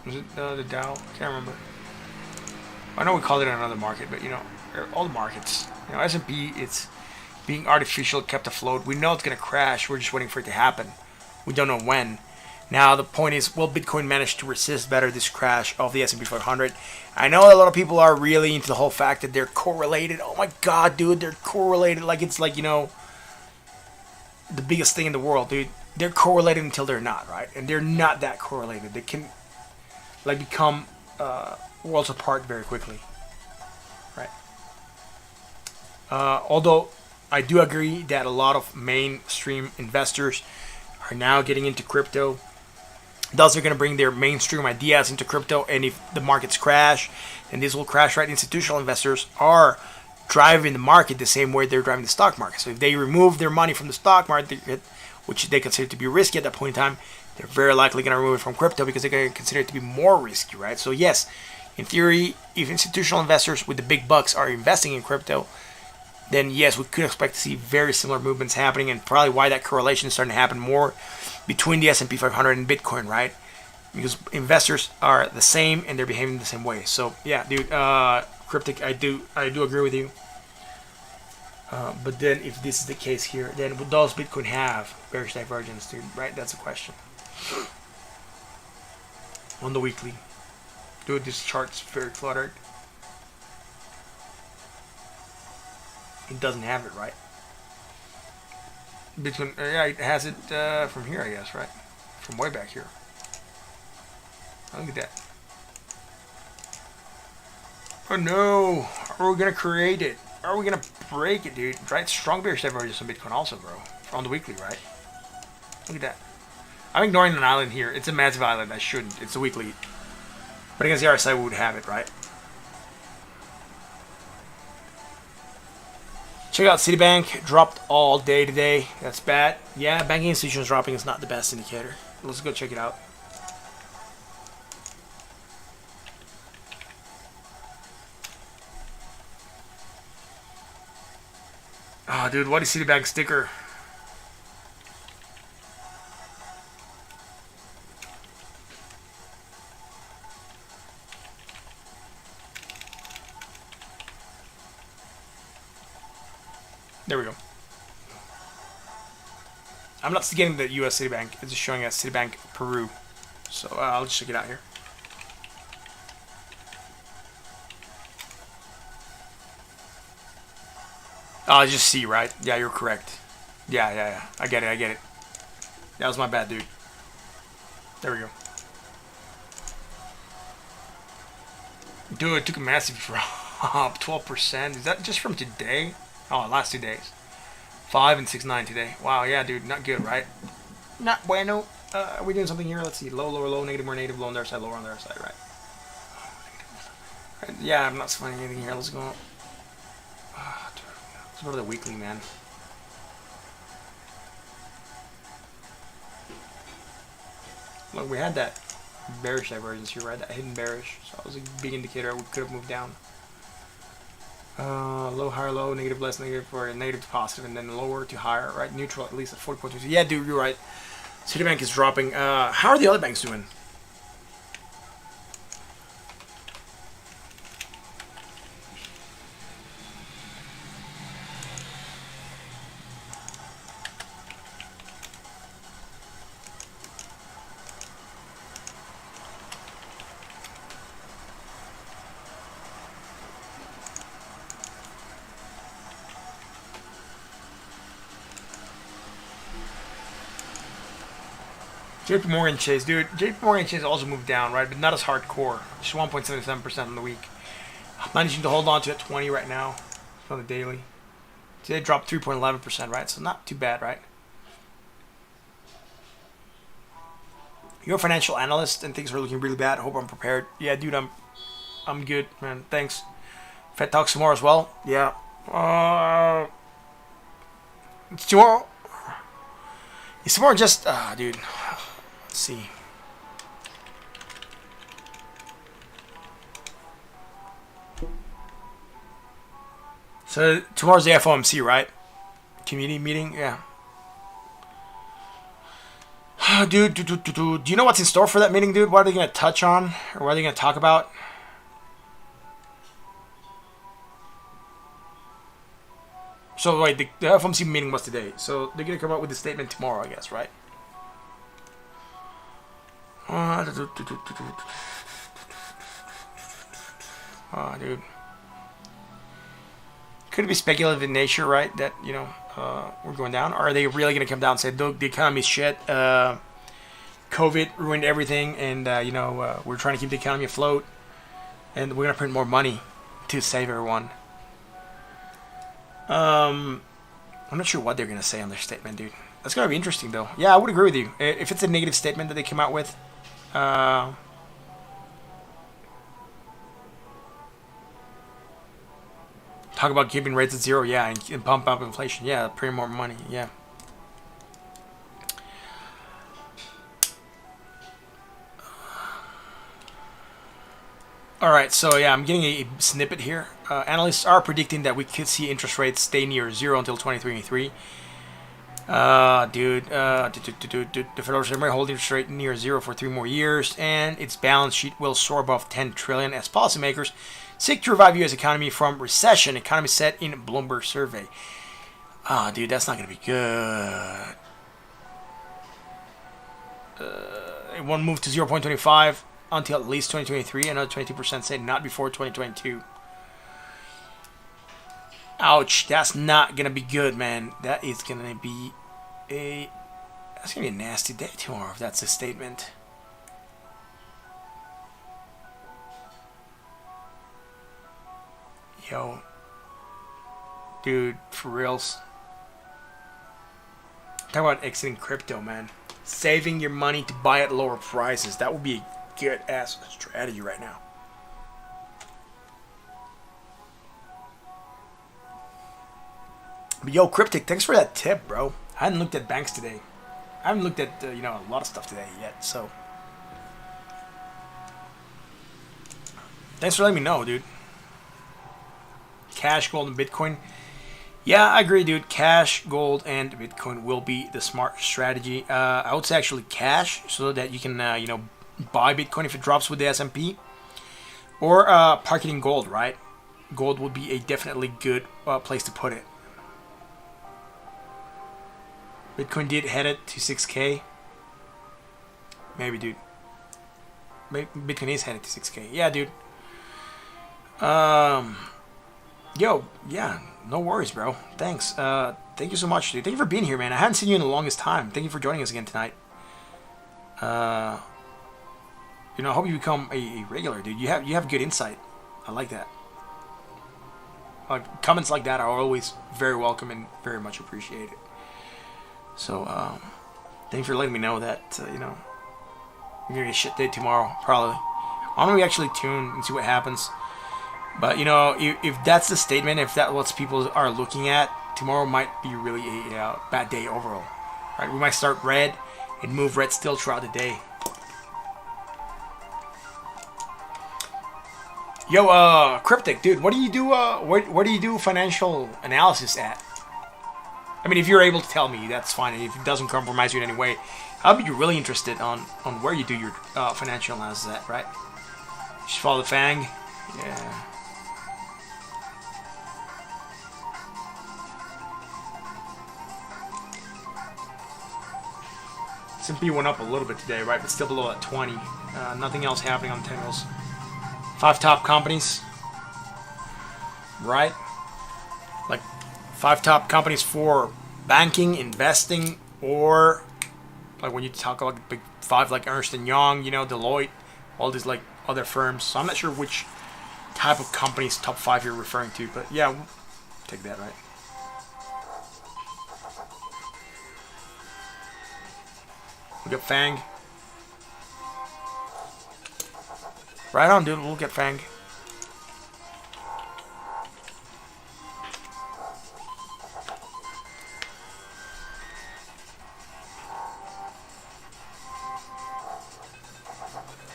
Speaker 1: Was it the Dow? Can't remember. I know we called it in another market, but all the markets. S&P, it's being artificial, kept afloat. We know it's gonna crash. We're just waiting for it to happen. We don't know when. Now the point is, will Bitcoin manage to resist better this crash of the S&P 500? I know a lot of people are really into the whole fact that they're correlated. Oh my god, dude, they're correlated like it's like, the biggest thing in the world, dude. They're correlated until they're not, right? And they're not that correlated. They can become worlds apart very quickly, right? Although I do agree that a lot of mainstream investors are now getting into crypto. Thus, are going to bring their mainstream ideas into crypto, and if the markets crash, then this will crash, right? Institutional investors are driving the market the same way they're driving the stock market. So if they remove their money from the stock market, which they consider to be risky at that point in time, they're very likely going to remove it from crypto because they're going to consider it to be more risky, right? So yes, in theory, if institutional investors with the big bucks are investing in crypto, then yes, we could expect to see very similar movements happening, and probably why that correlation is starting to happen more between the S&P 500 and Bitcoin, right? Because investors are the same and they're behaving the same way. So yeah, dude, Cryptic, I do agree with you. But then, if this is the case here, then does Bitcoin have bearish divergence, dude? Right? That's the question. On the weekly, dude, this chart's very cluttered. It doesn't have it, right? Bitcoin, yeah, it has it from here, I guess, right? From way back here. Look at that. Oh no! Are we gonna create it? Are we gonna break it, dude? Right? Strong bearish divergence on Bitcoin also, bro. On the weekly, right? Look at that. I'm ignoring an island here. It's a massive island. I shouldn't. It's a weekly. But against the RSI, we would have it, right? Check out Citibank. Dropped all day today. That's bad. Yeah, banking institutions dropping is not the best indicator. Let's go check it out. Oh, dude, what is Citibank sticker? There we go. I'm not getting the US Citibank. It's just showing us Citibank Peru. So I'll just check it out here. Oh, just C, right? Yeah, you're correct. Yeah. I get it. That was my bad, dude. There we go. Dude, it took a massive drop. 12%. Is that just from today? Oh, last 2 days. 5 and 6.9 today. Wow, yeah, dude. Not good, right? Not bueno. Are we doing something here? Let's see. Low, lower, low, negative, more negative, low on their side, lower on their side, right? Yeah, I'm not finding anything here. Let's go. Let's go to the weekly, man. Look, we had that bearish divergence here, right? That hidden bearish. So that was a big indicator. We could have moved down. Low, higher, low, negative, less, negative, or negative to positive, and then lower to higher, right? Neutral at least at 40.2. Yeah, dude, you're right. Citibank is dropping. How are the other banks doing? JP Morgan Chase, dude. JP Morgan Chase also moved down, right? But not as hardcore. Just 1.77% on the week. Managing to hold on to at 20 right now on the daily. Today dropped 3.11%, right? So not too bad, right? You're a financial analyst and things are looking really bad. Hope I'm prepared. Yeah, dude, I'm good, man. Thanks. Fed talks tomorrow as well. Yeah. It's tomorrow. It's tomorrow. Just dude. Let's see. So tomorrow's the FOMC, right? Community meeting, yeah. Dude, do you know what's in store for that meeting, dude? What are they gonna touch on, or what are they gonna talk about? So wait, the FOMC meeting was today, so they're gonna come up with a statement tomorrow, I guess, right? Dude. Could it be speculative in nature, right? That, you know, we're going down? Or are they really going to come down and say, look, the economy's shit. COVID ruined everything. And, you know, we're trying to keep the economy afloat. And we're going to print more money to save everyone. I'm not sure what they're going to say on their statement, dude. That's going to be interesting, though. Yeah, I would agree with you. If it's a negative statement that they came out with, talk about keeping rates at zero, yeah, and pump up inflation. Yeah, print more money, yeah. All right, so yeah, I'm getting a snippet here. Analysts are predicting that we could see interest rates stay near zero until 2023. The Federal Reserve may hold interest rate near zero for 3 more years, and its balance sheet will soar above 10 trillion as policymakers seek to revive U.S. economy from recession. Economy set in Bloomberg survey. Dude, that's not gonna be good. It won't move to 0.25 until at least 2023. Another 22% say not before 2022. Ouch, that's not gonna be good, man. That's gonna be a nasty day tomorrow if that's a statement. Yo, dude, for reals. Talk about exiting crypto, man. Saving your money to buy at lower prices. That would be a good ass strategy right now. But yo, Cryptic, thanks for that tip, bro. I hadn't looked at banks today. I haven't looked at a lot of stuff today yet. So thanks for letting me know, dude. Cash, gold, and Bitcoin. Yeah, I agree, dude. Cash, gold, and Bitcoin will be the smart strategy. I would say actually cash, so that you can buy Bitcoin if it drops with the S&P, or park it in gold, right? Gold would be a definitely good place to put it. Bitcoin did head it to 6K. Maybe, dude. Bitcoin is headed to 6K. Yeah, dude. Yo, yeah, no worries, bro. Thanks. Thank you so much, dude. Thank you for being here, man. I hadn't seen you in the longest time. Thank you for joining us again tonight. I hope you become a regular, dude. You have good insight. I like that. Comments like that are always very welcome and very much appreciated. So, thanks for letting me know that, you're going to get a shit day tomorrow, probably. I'm going to actually tune and see what happens. But, if that's the statement, if that's what people are looking at, tomorrow might be really a bad day overall. Right? We might start red and move red still throughout the day. Yo, Cryptic, dude, what do you do, where do you do financial analysis at? I mean, if you're able to tell me, that's fine. If it doesn't compromise you in any way, I'll be really interested on where you do your financial analysis at, right? Just follow the FANG. Yeah. S&P went up a little bit today, right? But still below at 20. Nothing else happening on the 10-wheels. 5 top companies, right? Like 5 top companies for banking, investing, or like when you talk about the big 5, like Ernst & Young, Deloitte, all these like other firms. So I'm not sure which type of companies top 5 you're referring to, but yeah, we'll take that, right? We got FANG. Right on, dude. We'll get FANG.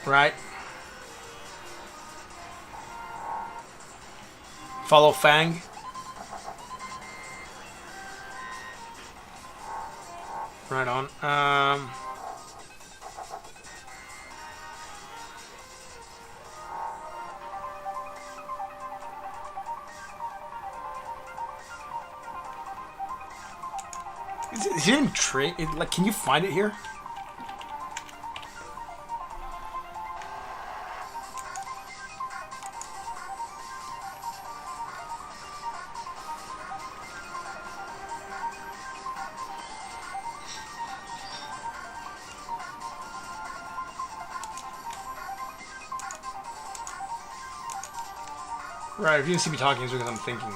Speaker 1: Right. Follow FANG. Right on. Is it in trade? Like, can you find it here? Right, if you didn't see me talking, it's because I'm thinking.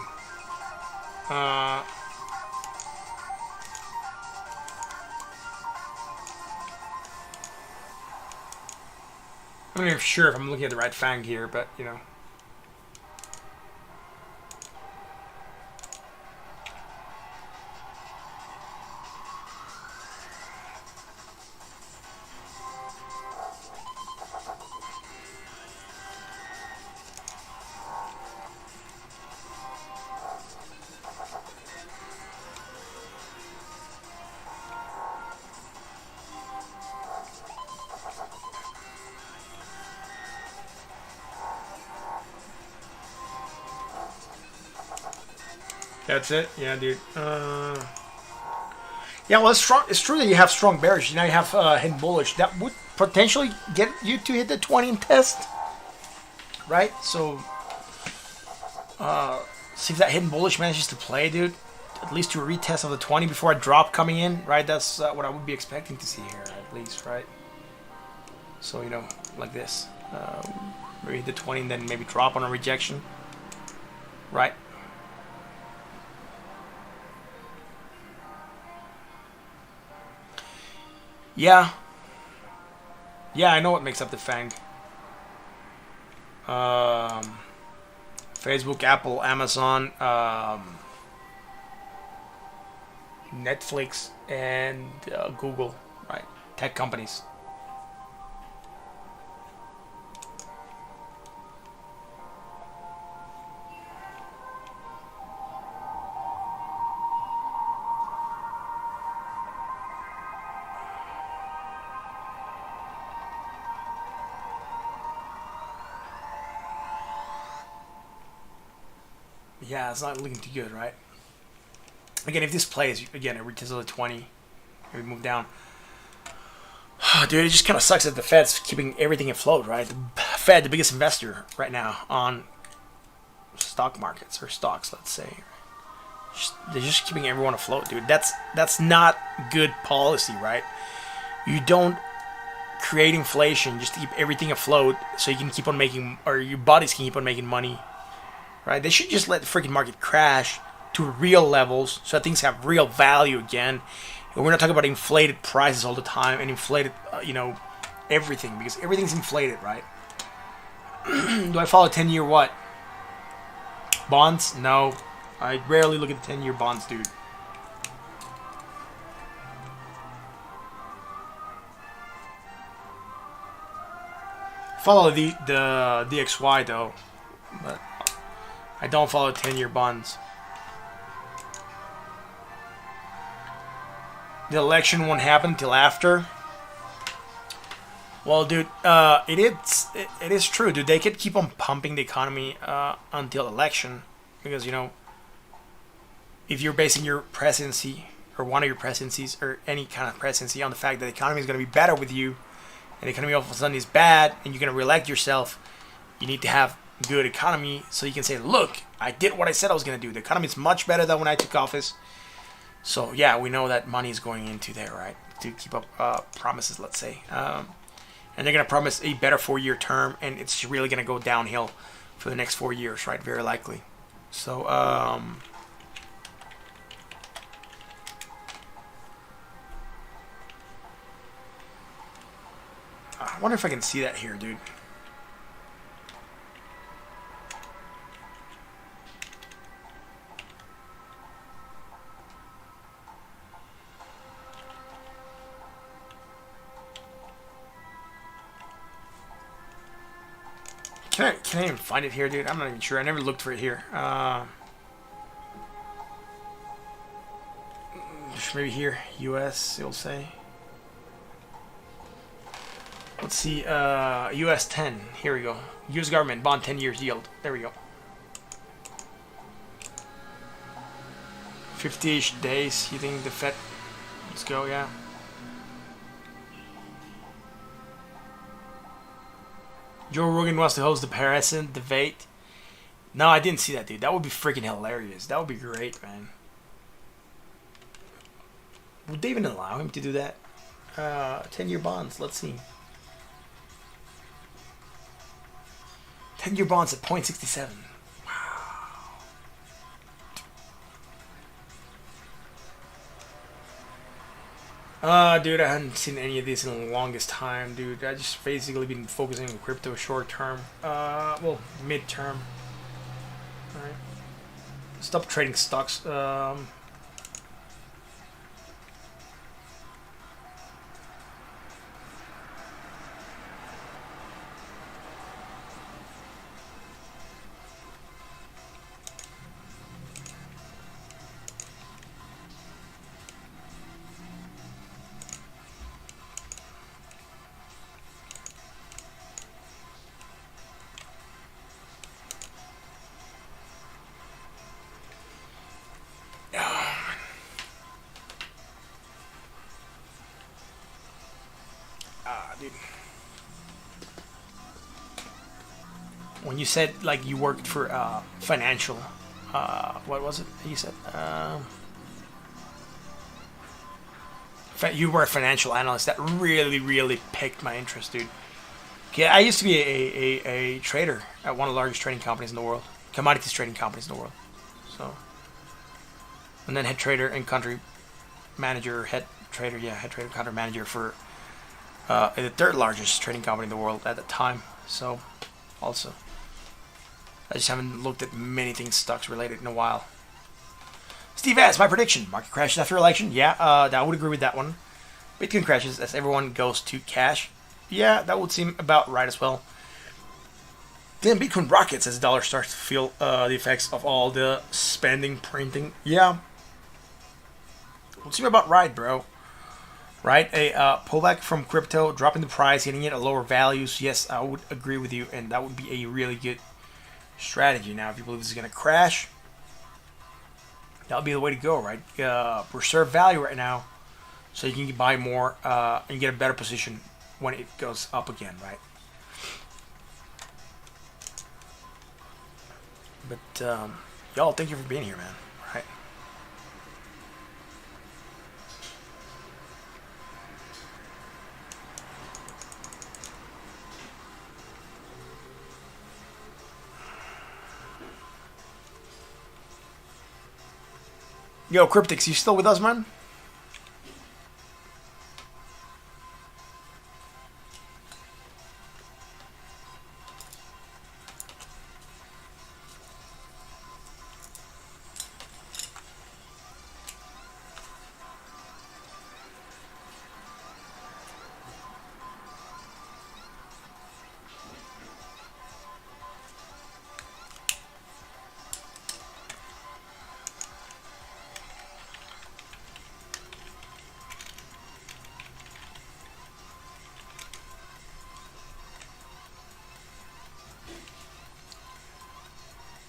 Speaker 1: I'm not even sure if I'm looking at the right FANG here, but you know. That's it? Yeah, dude. Yeah, well, it's strong. It's true that you have strong bearish. Now you have hidden bullish. That would potentially get you to hit the 20 and test, right? So, see if that hidden bullish manages to play, dude. At least to a retest of the 20 before a drop coming in, right? That's what I would be expecting to see here, at least, right? So, you know, like this. Maybe hit the 20 and then maybe drop on a rejection, right? Yeah. Yeah, I know what makes up the FANG. Facebook, Apple, Amazon, Netflix, and Google, right? Tech companies. Yeah, it's not looking too good, right? Again, if this plays, again, it reaches the 20, we move down. Dude, it just kind of sucks that the Fed's keeping everything afloat, right? The Fed, the biggest investor right now on stock markets, or stocks, let's say. They're just keeping everyone afloat, dude. That's not good policy, right? You don't create inflation just to keep everything afloat so you can keep on making, or your bodies can keep on making money. Right? They should just let the freaking market crash to real levels so that things have real value again. And we're not talking about inflated prices all the time and inflated, you know, everything, because everything's inflated, right? Do I follow 10-year what? Bonds? No. I rarely look at the 10-year bonds, dude. Follow the DXY though, but I don't follow 10-year bonds. The election won't happen until after. Well, dude, it is true, dude. They could keep on pumping the economy until election, because, you know, if you're basing your presidency or one of your presidencies or any kind of presidency on the fact that the economy is going to be better with you, and the economy all of a sudden is bad, and you're going to reelect yourself, you need to have good economy so you can say, look, I did what I said I was going to do. The economy is much better than when I took office. So yeah, we know that money is going into there, right, to keep up promises, let's say, and they're going to promise a better 4-year term, and it's really going to go downhill for the next 4 years, right? Very likely. So I wonder if I can see that here, dude. Can I even find it here, dude? I'm not even sure. I never looked for it here. Maybe here, U.S. It'll say. Let's see. U.S. 10. Here we go. U.S. government bond 10 years yield. There we go. 50-ish days. You think the Fed? Let's go. Yeah. Joe Rogan wants to host the Parison debate. No, I didn't see that, dude. That would be freaking hilarious. That would be great, man. Would they even allow him to do that? 10-year bonds. Let's see. 10-year bonds at 0.67. Dude, I hadn't seen any of this in the longest time, dude. I just basically been focusing on crypto short term. Well, mid term. Alright. Stop trading stocks. Dude. When you said like you worked for financial, what was it you said? You were a financial analyst. That really piqued my interest, dude. Okay, I used to be a trader at one of the largest trading companies in the world, commodities trading companies in the world. So, and then head trader and country manager, head trader, country manager for the third largest trading company in the world at the time. So, also, I just haven't looked at many things stocks related in a while. Steve S, my prediction: market crashes after election. Yeah, I would agree with that one. Bitcoin crashes as everyone goes to cash. Yeah, that would seem about right as well. Then Bitcoin rockets as the dollar starts to feel the effects of all the spending, printing. Yeah, would seem about right, bro. Right, a pullback from crypto, dropping the price, hitting it at lower values. Yes, I would agree with you, and that would be a really good strategy. Now, if you believe this is going to crash, that would be the way to go, right? Preserve value right now, so you can buy more and get a better position when it goes up again, right? But y'all, thank you for being here, man. Right? Yo, Cryptix, you still with us, man?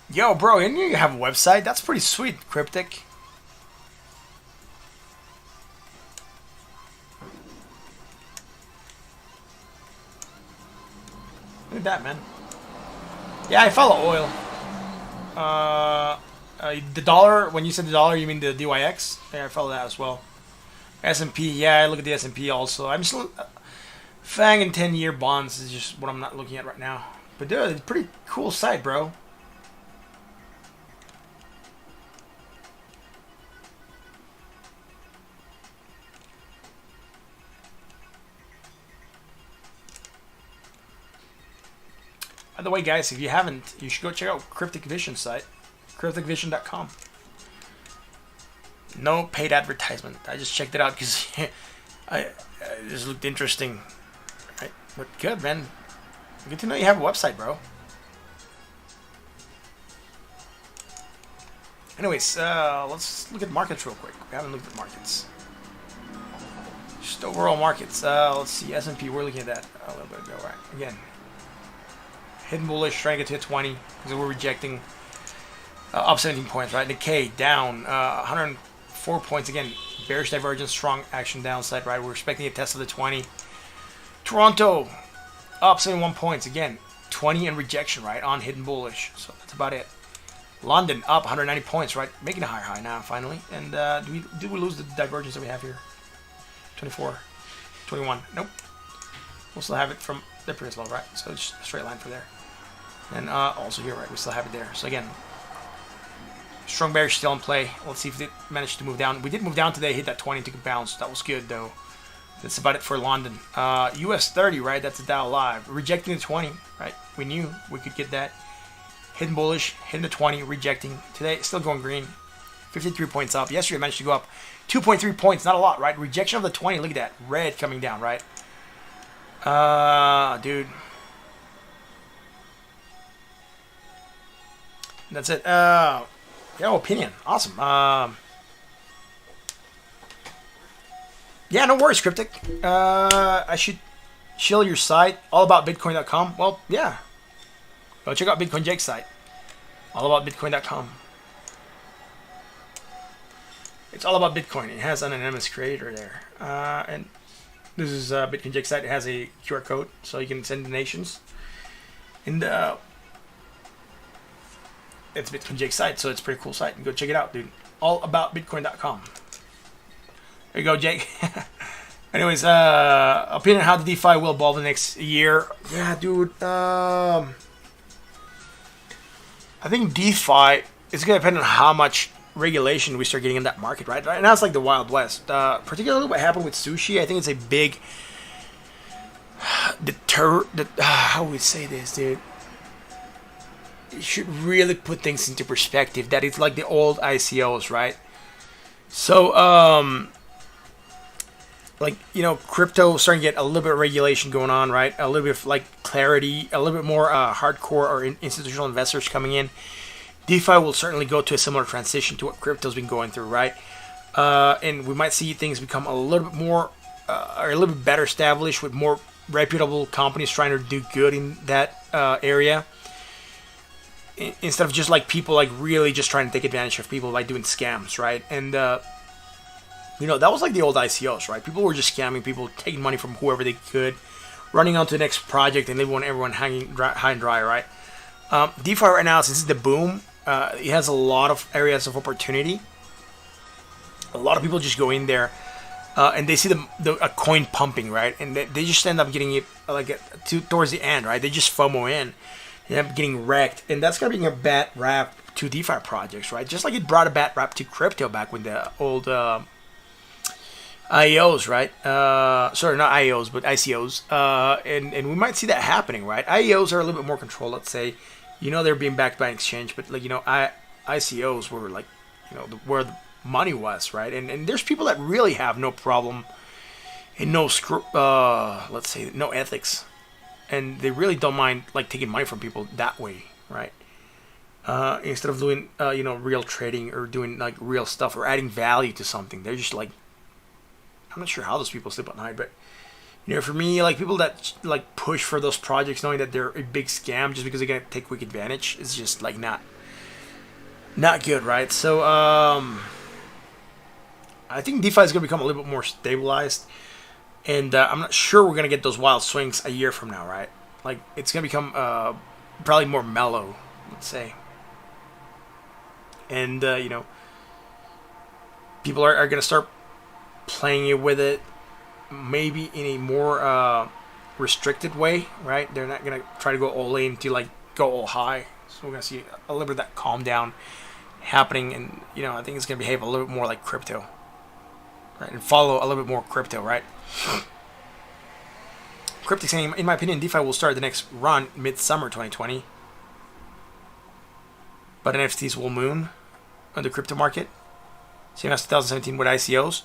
Speaker 1: Yo, bro, and you have a website? That's pretty sweet, Cryptic. Look at that, man. Yeah, I follow oil. The dollar, when you said the dollar, you mean the DYX? Yeah, I follow that as well. S&P, yeah, I look at the S&P also. I'm still... FANG and 10-year bonds is just what I'm not looking at right now. But dude, it's a pretty cool site, bro. By the way, guys, if you haven't, you should go check out Cryptic Vision site, crypticvision.com. No paid advertisement. I just checked it out because it just looked interesting. Right? But good, man. Good to know you have a website, bro. Anyways, let's look at markets real quick. We haven't looked at markets. Just overall markets. Let's see. S&P, we're looking at that a little bit ago. Right. Again. Hidden bullish, trying to get to 20 because we're rejecting up 17 points, right? Nikkei down 104 points again. Bearish divergence, strong action downside, right? We're expecting a test of the 20. Toronto up 71 points again, 20 and rejection, right? On hidden bullish, so that's about it. London up 190 points, right? Making a higher high now finally. And do we lose the divergence that we have here? 24, 21. Nope. We'll still have it from the previous level, right? So it's a straight line for there. And also here, right, we still have it there. So again, Strong bearish still in play. Let's see if it managed to move down. We did move down today, hit that 20, took a bounce. That was good though. That's about it for London. US 30, right? That's a Dow Live. Rejecting the 20, right? We knew we could get that. Hitting bullish, hitting the 20, rejecting. Today, still going green. 53 points up. Yesterday, managed to go up 2.3 points. Not a lot, right? Rejection of the 20. Look at that. Red coming down, right? Dude. That's it. Yeah, opinion. Awesome. Yeah, no worries, Cryptic. I should shill your site, allaboutbitcoin.com. Well, yeah. Go check out Bitcoin Jake's site, allaboutbitcoin.com. It's all about Bitcoin. It has an anonymous creator there. And this is Bitcoin Jake's site. It has a QR code, so you can send donations. And it's Bitcoin Jake's site, so it's a pretty cool site. Go check it out, dude. Allaboutbitcoin.com. There you go, Jake. Anyways, opinion on how the DeFi will evolve in the next year. Yeah, dude. I think DeFi is going to depend on how much regulation we start getting in that market, right? Right now it's like the Wild West. Particularly what happened with sushi, I think it's a big how would we say this, dude? You should really put things into perspective. That it's like the old ICOs, right? So, like, you know, crypto starting to get a little bit of regulation going on, right? A little bit of like clarity, a little bit more hardcore or institutional investors coming in. DeFi will certainly go to a similar transition to what crypto's been going through, right? And we might see things become a little bit more, or a little bit better established with more reputable companies trying to do good in that area. Instead of just like people like really just trying to take advantage of people by doing scams, right? And you know, that was like the old ICOs, right? People were just scamming people, taking money from whoever they could, running on to the next project, and they want everyone hanging high and dry, right? DeFi right now, since it's the boom, it has a lot of areas of opportunity. A lot of people just go in there, and they see a coin pumping, right? And they just end up getting it like towards the end, right? They just FOMO in, and end up getting wrecked, and that's gonna bring a bad rap to DeFi projects, right? Just like it brought a bad rap to crypto back when the old IEOs, right? Sorry, not IEOs, but ICOs. And we might see that happening, right? IEOs are a little bit more controlled, let's say. You know, they're being backed by an exchange, but like, you know, ICOs were like, you know, where the money was, right? And there's people that really have no problem and no let's say no ethics, and they really don't mind like taking money from people that way, right? Instead of doing you know, real trading or doing like real stuff or adding value to something, they're just like, I'm not sure how those people sleep at night, but you know, for me, like people that like push for those projects knowing that they're a big scam just because they're gonna take quick advantage is just like not good, right? So I think DeFi is gonna become a little bit more stabilized, and I'm not sure we're gonna get those wild swings a year from now, right? Like it's gonna become probably more mellow, let's say, and you know, people are gonna start playing it with it maybe in a more restricted way, right? They're not gonna try to go all in to like go all high, so we're gonna see a little bit of that calm down happening, and you know, I think it's gonna behave a little bit more like crypto, right? And follow a little bit more crypto, right? Cryptic saying, in my opinion, DeFi will start the next run mid-summer 2020, but NFTs will moon on the crypto market, same as 2017 with ICOs.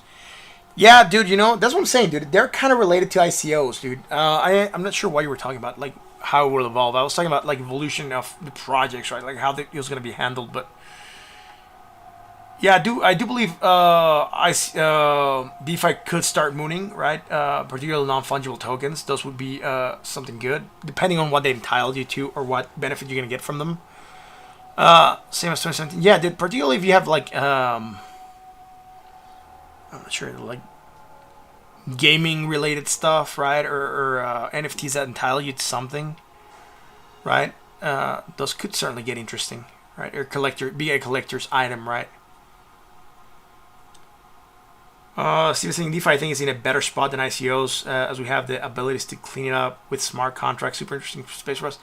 Speaker 1: Yeah, dude, you know, that's what I'm saying, dude. They're kind of related to ICOs, dude. I'm not sure what you were talking about, like how it will evolve. I was talking about like evolution of the projects, right? Like how it was going to be handled. But yeah, I do believe DeFi could start mooning, right? Particularly non-fungible tokens. Those would be something good, depending on what they entitled you to or what benefit you're going to get from them. Same as 2017. Yeah, dude, particularly if you have like I'm not sure, like gaming related stuff, right? Or NFTs that entitle you to something, right? Those could certainly get interesting, right? Or be a collector's item, right? Steven saying DeFi, I think, is in a better spot than ICOs as we have the abilities to clean it up with smart contracts. Super interesting space for us.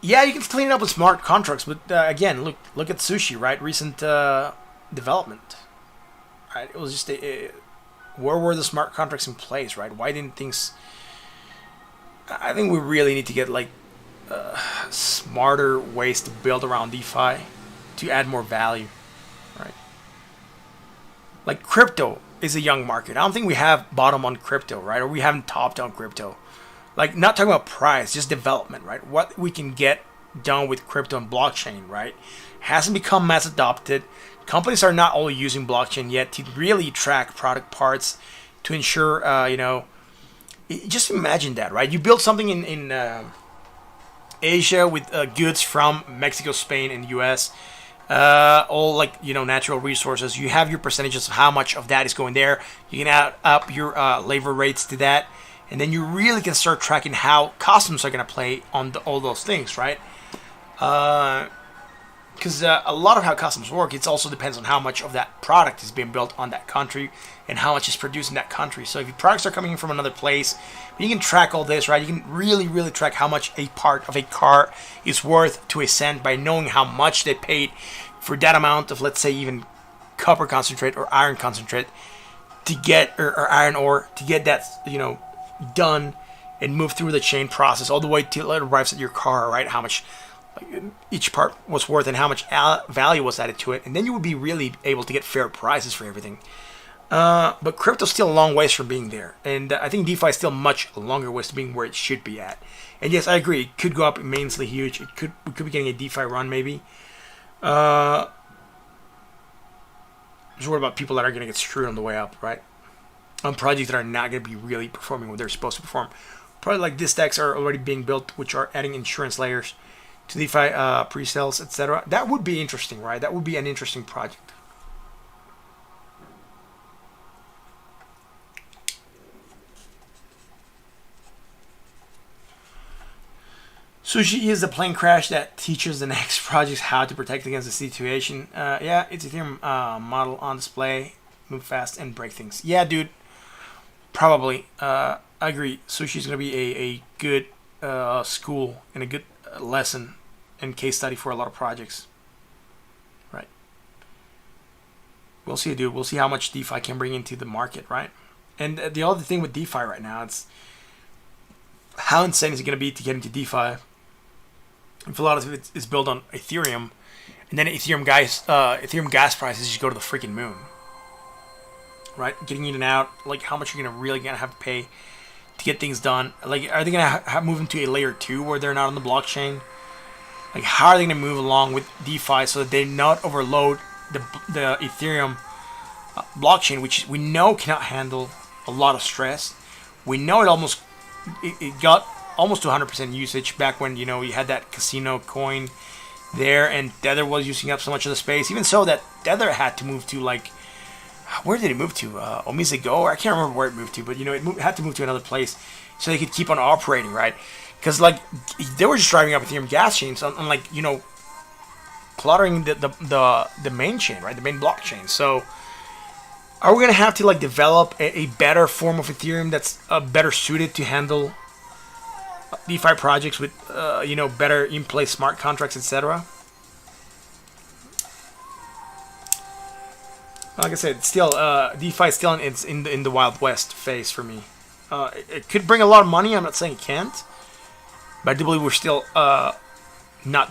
Speaker 1: Yeah, you can clean it up with smart contracts, but again, look at sushi, right? Recent development, right? It was just where were the smart contracts in place, right? Why didn't things? I think we really need to get like smarter ways to build around DeFi to add more value, right? Like crypto is a young market. I don't think we have bottom on crypto, right? Or we haven't topped on crypto. Like not talking about price, just development, right? What we can get done with crypto and blockchain, right? Hasn't become mass adopted. Companies are not all using blockchain yet to really track product parts to ensure, just imagine that, right? You build something in Asia with goods from Mexico, Spain, and US, all like, natural resources. You have your percentages of how much of that is going there. You can add up your labor rates to that. And then you really can start tracking how customs are going to play on all those things, right? Because a lot of how customs work, it also depends on how much of that product is being built on that country and how much is produced in that country. So if your products are coming in from another place, you can track all this, right? You can really, really track how much a part of a car is worth to a cent by knowing how much they paid for that amount of, let's say, even copper concentrate or iron concentrate to get, or iron ore, to get that, done and move through the chain process all the way till it arrives at your car, right? How much each part was worth and how much value was added to it, and then you would be really able to get fair prices for everything. But crypto's still a long ways from being there, and I think DeFi is still much longer ways to being where it should be at. And yes, I agree, it could go up immensely huge. We could be getting a DeFi run maybe. Just worried about people that are going to get screwed on the way up, right? On projects that are not going to be really performing what they're supposed to perform. Probably like this stacks are already being built, which are adding insurance layers to DeFi pre-sales, etc. That would be interesting, right? That would be an interesting project. Sushi is the plane crash that teaches the next projects how to protect against the situation. Yeah, it's Ethereum model on display. Move fast and break things. Yeah, dude. Probably. I agree. Sushi is going to be a good school and a good lesson and case study for a lot of projects. Right. We'll see, dude. We'll see how much DeFi can bring into the market, right? And the other thing with DeFi right now, it's how insane is it going to be to get into DeFi if a lot of it is built on Ethereum, and then Ethereum gas prices just go to the freaking moon. Right, getting in and out, like how much you're gonna have to pay to get things done. Like, are they gonna move into a layer 2 where they're not on the blockchain? Like, how are they gonna move along with DeFi so that they not overload the Ethereum blockchain, which we know cannot handle a lot of stress. We know it got almost to 100% usage back when you had that casino coin there, and Tether was using up so much of the space. Even so, that Tether had to move to like. Where did it move to? Omise Go? I can't remember where it moved to, but it had to move to another place so they could keep on operating, right? Because like they were just driving up Ethereum gas chains on like cluttering the main chain, right? The main blockchain. So are we gonna have to like develop a better form of Ethereum that's better suited to handle DeFi projects with better in place smart contracts, etc.? Like I said, still DeFi is still in the Wild West phase for me. It could bring a lot of money. I'm not saying it can't, but I do believe we're still not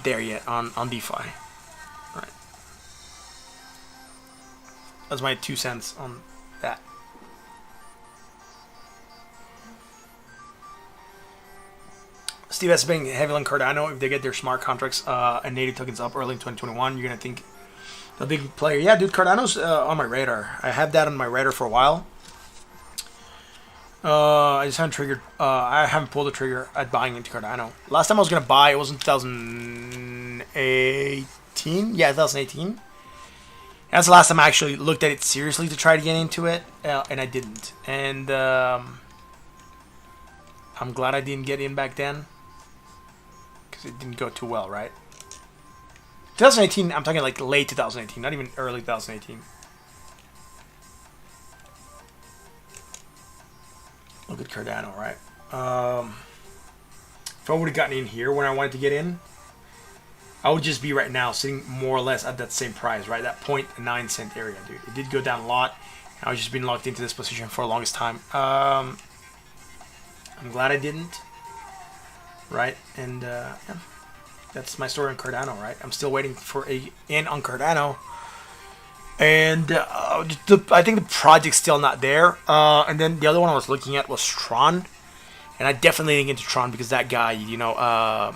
Speaker 1: there yet on DeFi. All right. That's my 2 cents on that. Steve has been heavily on Cardano. If they get their smart contracts and native tokens up early in 2021, you're gonna think. A big player. Yeah, dude, Cardano's on my radar. I have that on my radar for a while. I just haven't triggered. I haven't pulled the trigger at buying into Cardano. Last time I was going to buy, it was in 2018. Yeah, 2018. That's the last time I actually looked at it seriously to try to get into it, and I didn't. And I'm glad I didn't get in back then, because it didn't go too well, right? 2018, I'm talking like late 2018, not even early 2018. Look at Cardano, right? If I would have gotten in here when I wanted to get in, I would just be right now sitting more or less at that same price, right? That 0.9 cent area, dude. It did go down a lot. I was just being locked into this position for the longest time. I'm glad I didn't, right? And yeah, that's my story on Cardano, right? I'm still waiting for a in on Cardano. And I think the project's still not there. And then the other one I was looking at was Tron. And I definitely didn't get into Tron because that guy, you know,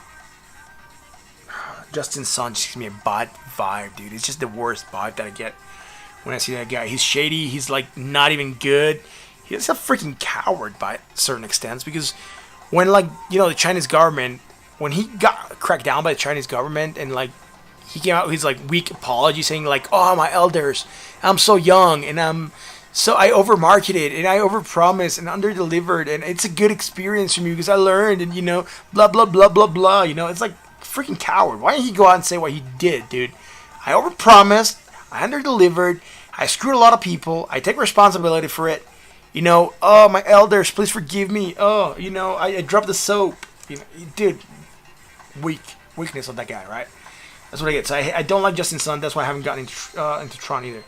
Speaker 1: Justin Sun just gives me a bad vibe, dude. It's just the worst vibe that I get when I see that guy. He's shady. He's like not even good. He's a freaking coward by certain extents because when, like, you know, the Chinese government, when he got cracked down by the Chinese government and like he came out with his like weak apology saying like, oh, my elders, I'm so young and I overmarketed and I overpromised and underdelivered and it's a good experience for me because I learned and, you know, blah blah blah blah blah. You know, it's like freaking coward. Why didn't he go out and say what he did, dude? I overpromised, I underdelivered, I screwed a lot of people, I take responsibility for it. You know, oh, my elders, please forgive me. Oh, you know, I dropped the soap. You know, dude, weakness of that guy, right? That's what I get. So I don't like Justin Sun. That's why I haven't gotten into Tron either.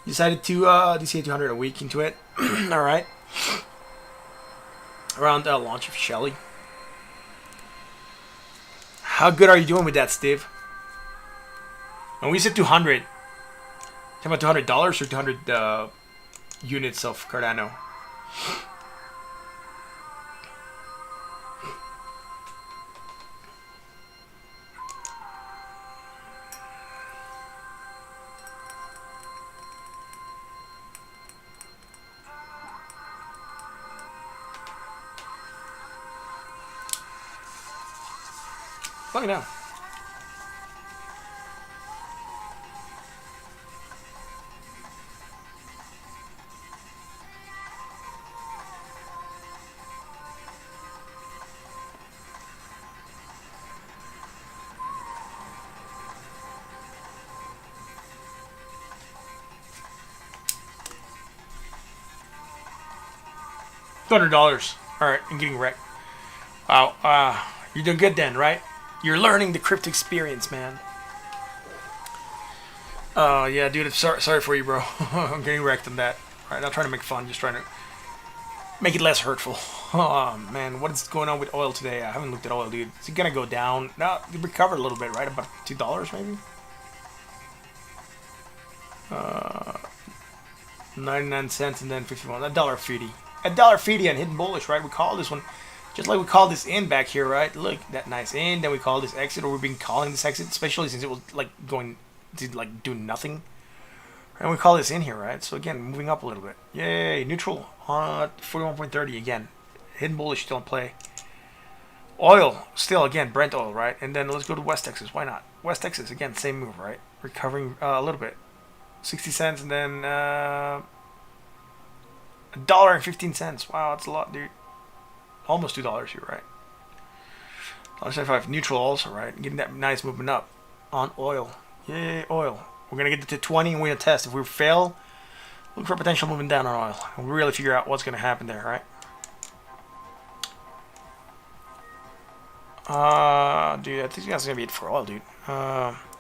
Speaker 1: Decided to DCA 200 a week into it. All right. Around launch of Shelly. How good are you doing with that, Steve? When we said 200, talking about $200 or 200 units of Cardano? Let me know. $200. All right, I'm getting wrecked. Wow. You're doing good then, right? You're learning the crypto experience, man. Yeah, dude, I'm sorry for you, bro. I'm getting wrecked on that. All right, not trying to make fun, just trying to make it less hurtful. Oh, man, what is going on with oil today? I haven't looked at oil, dude. Is it gonna go down? No, it recovered a little bit, right? About $2, maybe? 99 cents and then 51. $1.50. $1.50 on Hidden Bullish, right? We call this one just like we call this in back here, right? Look, that nice in. Then we call this exit, or we've been calling this exit, especially since it was like going to like do nothing. And we call this in here, right? So again, moving up a little bit. Yay, neutral on 41.30 again. Hidden Bullish still in play. Oil, still again, Brent oil, right? And then let's go to West Texas. Why not? West Texas, again, same move, right? Recovering a little bit. 60 cents and then $1.15. Wow, that's a lot, dude. Almost $2 here, right? $1.75 neutral also, right? Getting that nice movement up on oil. Yay, oil. We're gonna get it to 20 and we're gonna test. If we fail, look for potential moving down on oil. And we'll really figure out what's gonna happen there, right? Dude, I think that's gonna be it for oil, dude.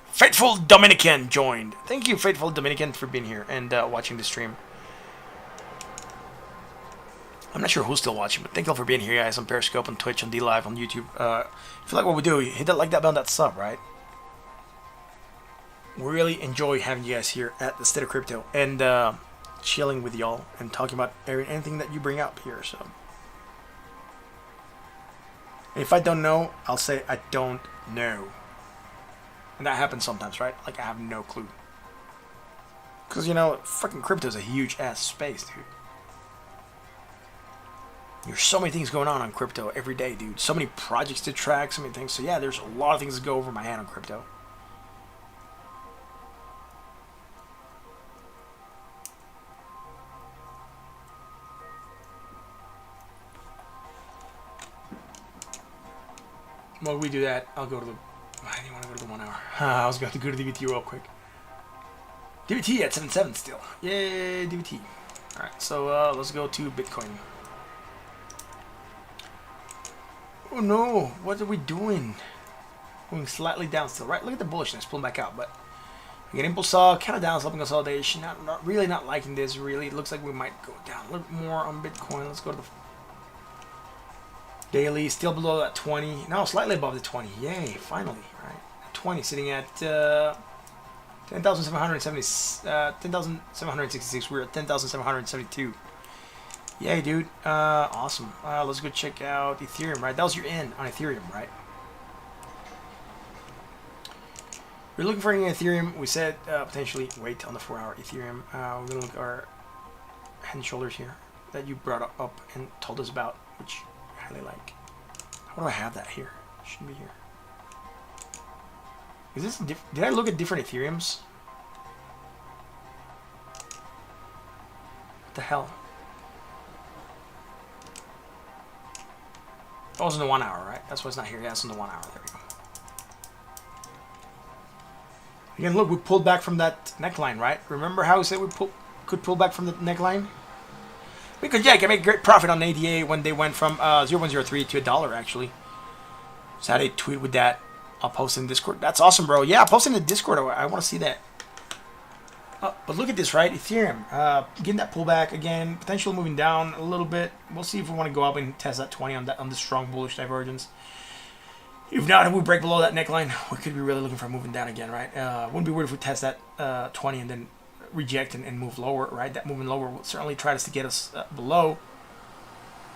Speaker 1: Faithful Dominican joined. Thank you, Faithful Dominican, for being here and watching the stream. I'm not sure who's still watching, but thank you all for being here, guys, on Periscope, on Twitch, on DLive, on YouTube. If you like what we do, hit that like button, that sub, right? We really enjoy having you guys here at the State of Crypto and chilling with y'all and talking about anything that you bring up here. So, and if I don't know, I'll say I don't know, and that happens sometimes, right? Like I have no clue, because you know, fucking crypto is a huge ass space, dude. There's so many things going on crypto every day, dude. So many projects to track, so many things. So yeah, there's a lot of things that go over my head on crypto. While we do that, I'll go to the... I didn't want to go to the 1 hour. I was going to go to DVT real quick. DVT at 7.7 still. Yay, DVT. Alright, so let's go to Bitcoin. Oh no, what are we doing? Going slightly down still, right? Look at the bullishness pulling back out, but again, impulse saw, kind of down, something consolidation. Really not liking this. Really, it looks like we might go down a little bit more on Bitcoin. Let's go to the daily, still below that 20. No, slightly above the 20. Yay, finally, right? 20 sitting at 10,766. We're at 10,772. Yay, dude. Awesome. Let's go check out Ethereum, right? That was your in on Ethereum, right? We're looking for any Ethereum. We said potentially wait on the 4-hour Ethereum. We're going to look at our head and shoulders here that you brought up and told us about, which I highly like. How do I have that here? It should be here. Is this did I look at different Ethereums? What the hell? That was in the 1 hour, right? That's why it's not here. Yeah, it's in the 1 hour. There we go. Again, look, we pulled back from that neckline, right? Remember how we said we could pull back from the neckline? Because, yeah, I can make great profit on ADA when they went from 0.03 to $1, actually. So I had a tweet with that. I'll post in Discord. That's awesome, bro. Yeah, I'll post in the Discord. I want to see that. But look at this, right? Ethereum. Getting that pullback again. Potential moving down a little bit. We'll see if we want to go up and test that 20 on the strong bullish divergence. If not, if we break below that neckline, we could be really looking for moving down again, right? Wouldn't be weird if we test that 20 and then reject and move lower, right? That moving lower will certainly try to get us below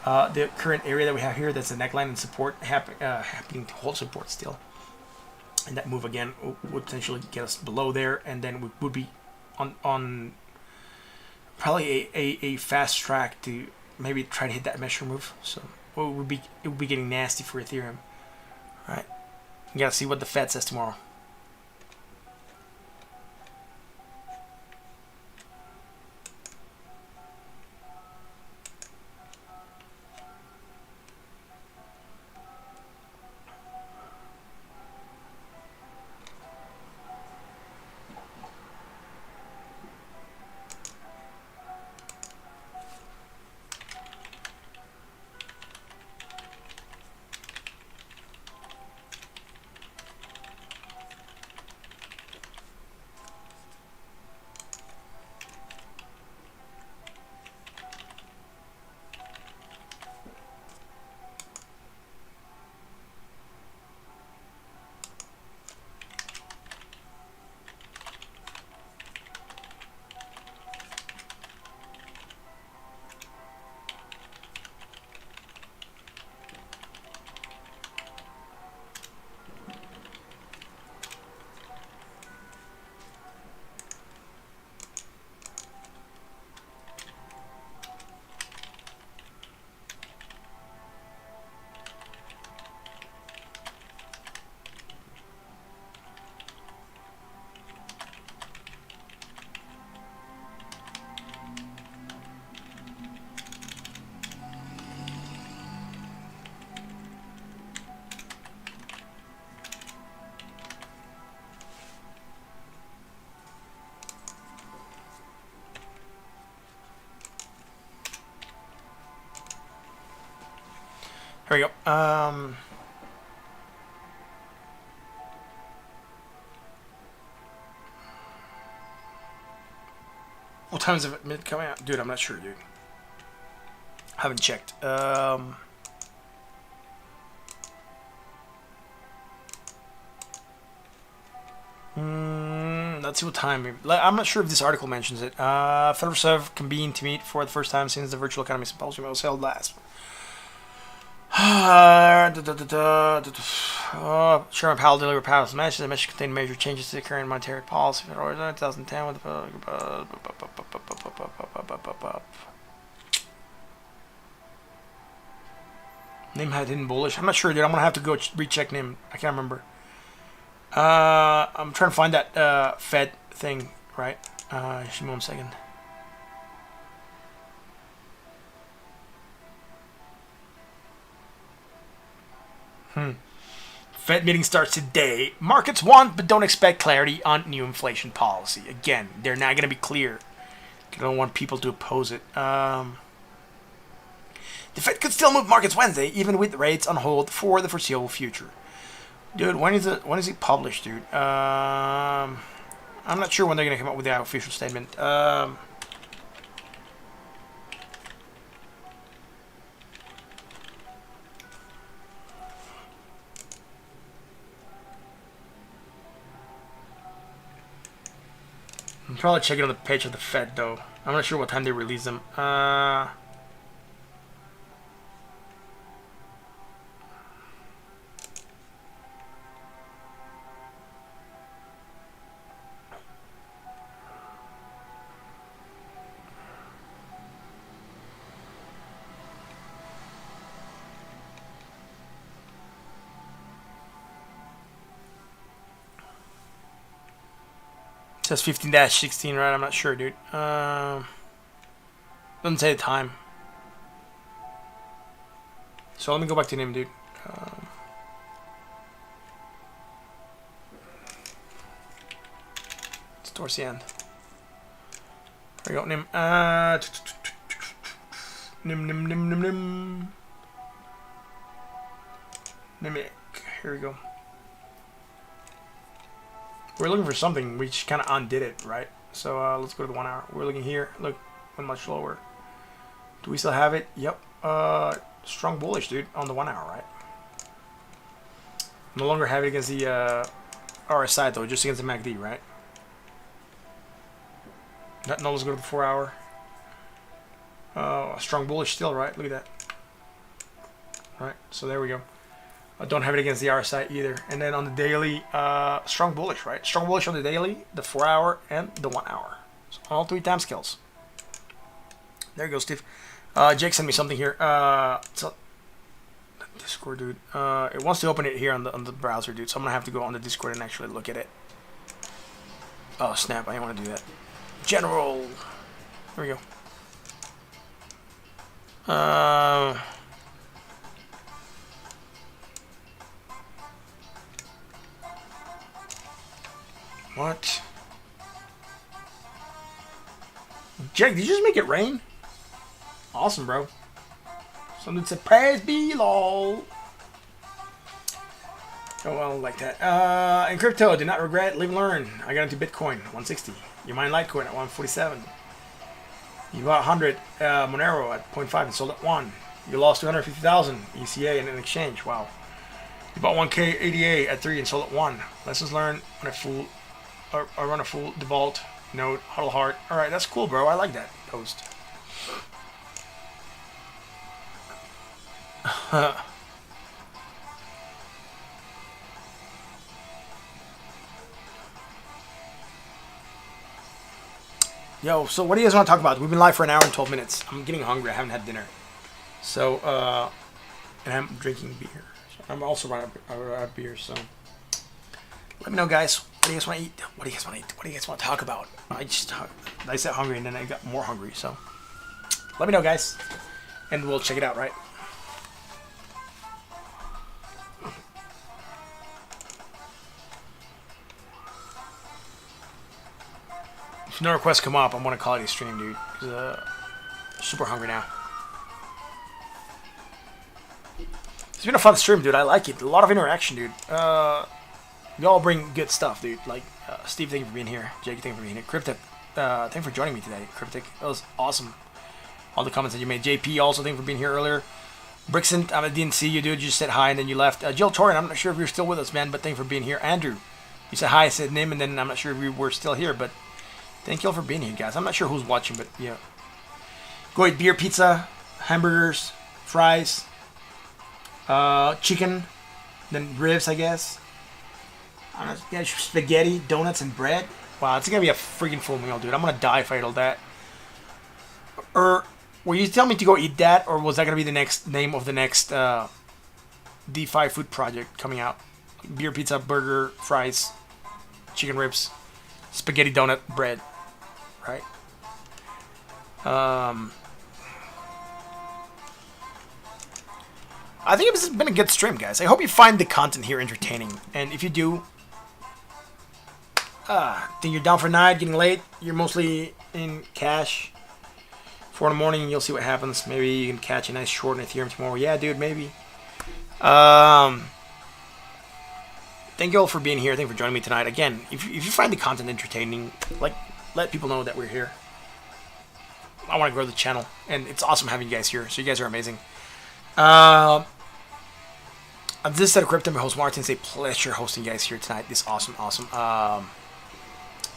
Speaker 1: the current area that we have here. That's the neckline and support happening to hold support still. And that move again would potentially get us below there, and then we would be on probably a fast track to maybe try to hit that measure move. So it would be getting nasty for Ethereum. Right, you gotta see what the Fed says tomorrow. Here we go. What time is it mid coming out? Dude, I'm not sure, dude. Haven't checked. Let's see what time. I'm not sure if this article mentions it. Federal Reserve convened to meet for the first time since the virtual economy symposium was held last. Chairman Powell delivered Powell's message. The message contained major changes to the current monetary policy for 2010 with the name had hidden bullish. I'm not sure, dude. I'm gonna have to go recheck name. I can't remember. I'm trying to find that Fed thing, right? Just give me 1 second. Fed meeting starts today. Markets want but don't expect clarity on new inflation policy. Again, they're not going to be clear. They don't want people to oppose it. The Fed could still move markets Wednesday, even with rates on hold for the foreseeable future. Dude, when is it published, dude? I'm not sure when they're gonna come up with the official statement. I'm probably checking on the page of the Fed, though. I'm not sure what time they release them. It says 15-16, right? I'm not sure, dude. Doesn't say the time. So let me go back to name, dude. It's towards the end. There we go, Nim. Nim. Nimic. Here we go. We're looking for something. We just kind of undid it, right? So let's go to the 1 hour. We're looking here. Look, went much lower. Do we still have it? Yep. Strong bullish, dude, on the 1 hour, right? No longer have it against the RSI, though, just against the MACD, right? No, let's go to the 4 hour. Strong bullish still, right? Look at that. Right, so there we go. I don't have it against the RSI either. And then on the daily, strong bullish, right? Strong bullish on the daily, the 4 hour, and the 1 hour. So all 3 time scales. There you go, Steve. Jake sent me something here. So Discord, dude. It wants to open it here on the browser, dude. So I'm gonna have to go on the Discord and actually look at it. Oh snap! I didn't want to do that. General. Here we go. What? Jake, did you just make it rain? Awesome, bro. Something said, praise be lol. Oh, well, like that. In crypto, do not regret, live and learn. I got into Bitcoin, 160. You mine Litecoin at 147. You bought 100 Monero at 0.5 and sold at 1. You lost 250,000 ECA in an exchange. Wow. You bought 1K ADA at 3 and sold at 1. Lessons learned on a full... I run a full default node, huddle hard. All right, that's cool, bro. I like that post. Yo, so what do you guys want to talk about? We've been live for an hour and 12 minutes. I'm getting hungry. I haven't had dinner. So, and I'm drinking beer. So I'm also running out of beer, so let me know, guys. What do you guys want to eat? What do you guys want to eat? What do you guys want to talk about? I said hungry and then I got more hungry, so let me know, guys, and we'll check it out, right? If no requests come up, I'm gonna call it a stream, dude. Cause, super hungry now. It's been a fun stream, dude. I like it. A lot of interaction, dude. You all bring good stuff, dude. Like, Steve, thank you for being here. Jake, thank you for being here. Cryptic, thank you for joining me today. Cryptic, that was awesome. All the comments that you made. JP, also thank you for being here earlier. Brixon, I didn't see you, dude. You just said hi and then you left. Jill Torrin, I'm not sure if you're still with us, man, but thank you for being here. Andrew, you said hi, I said name, and then I'm not sure if we were still here, but thank you all for being here, guys. I'm not sure who's watching, but yeah. Go eat beer, pizza, hamburgers, fries, chicken, then ribs, I guess. Yeah, spaghetti, donuts, and bread. Wow, it's gonna be a freaking full meal, dude. I'm gonna die if I eat all that. Or were you telling me to go eat that, or was that gonna be the next name of the next DeFi food project coming out? Beer, pizza, burger, fries, chicken ribs, spaghetti, donut, bread, right? I think it's been a good stream, guys. I hope you find the content here entertaining, and if you do. Think you're down for night, getting late. You're mostly in cash 4 in the morning, you'll see what happens. Maybe you can catch a nice short in Ethereum tomorrow. Yeah, dude, maybe. Thank you all for being here. Thank you for joining me tonight. Again, if you find the content entertaining, like, let people know that we're here. I want to grow the channel, and it's awesome having you guys here. So you guys are amazing. This is Untitled Crypto. I'm your host, Martin. It's a pleasure hosting you guys here tonight. This awesome.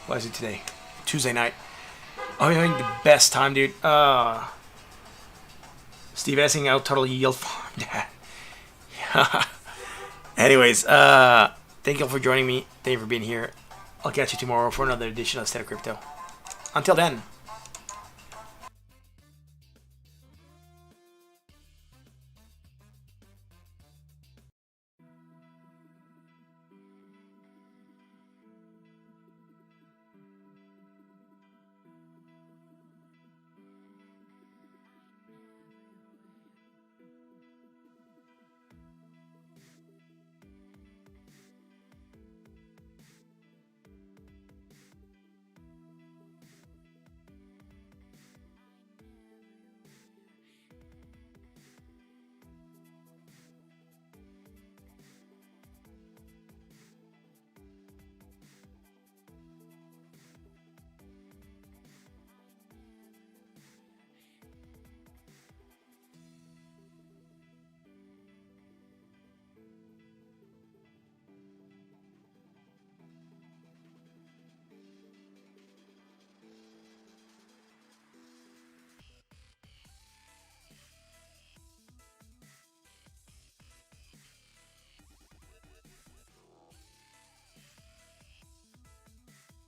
Speaker 1: What is it today? Tuesday night. I'm having the best time, dude. Steve asking out total yield farm. Anyways, thank you all for joining me. Thank you for being here. I'll catch you tomorrow for another edition of Untitled Crypto. Until then.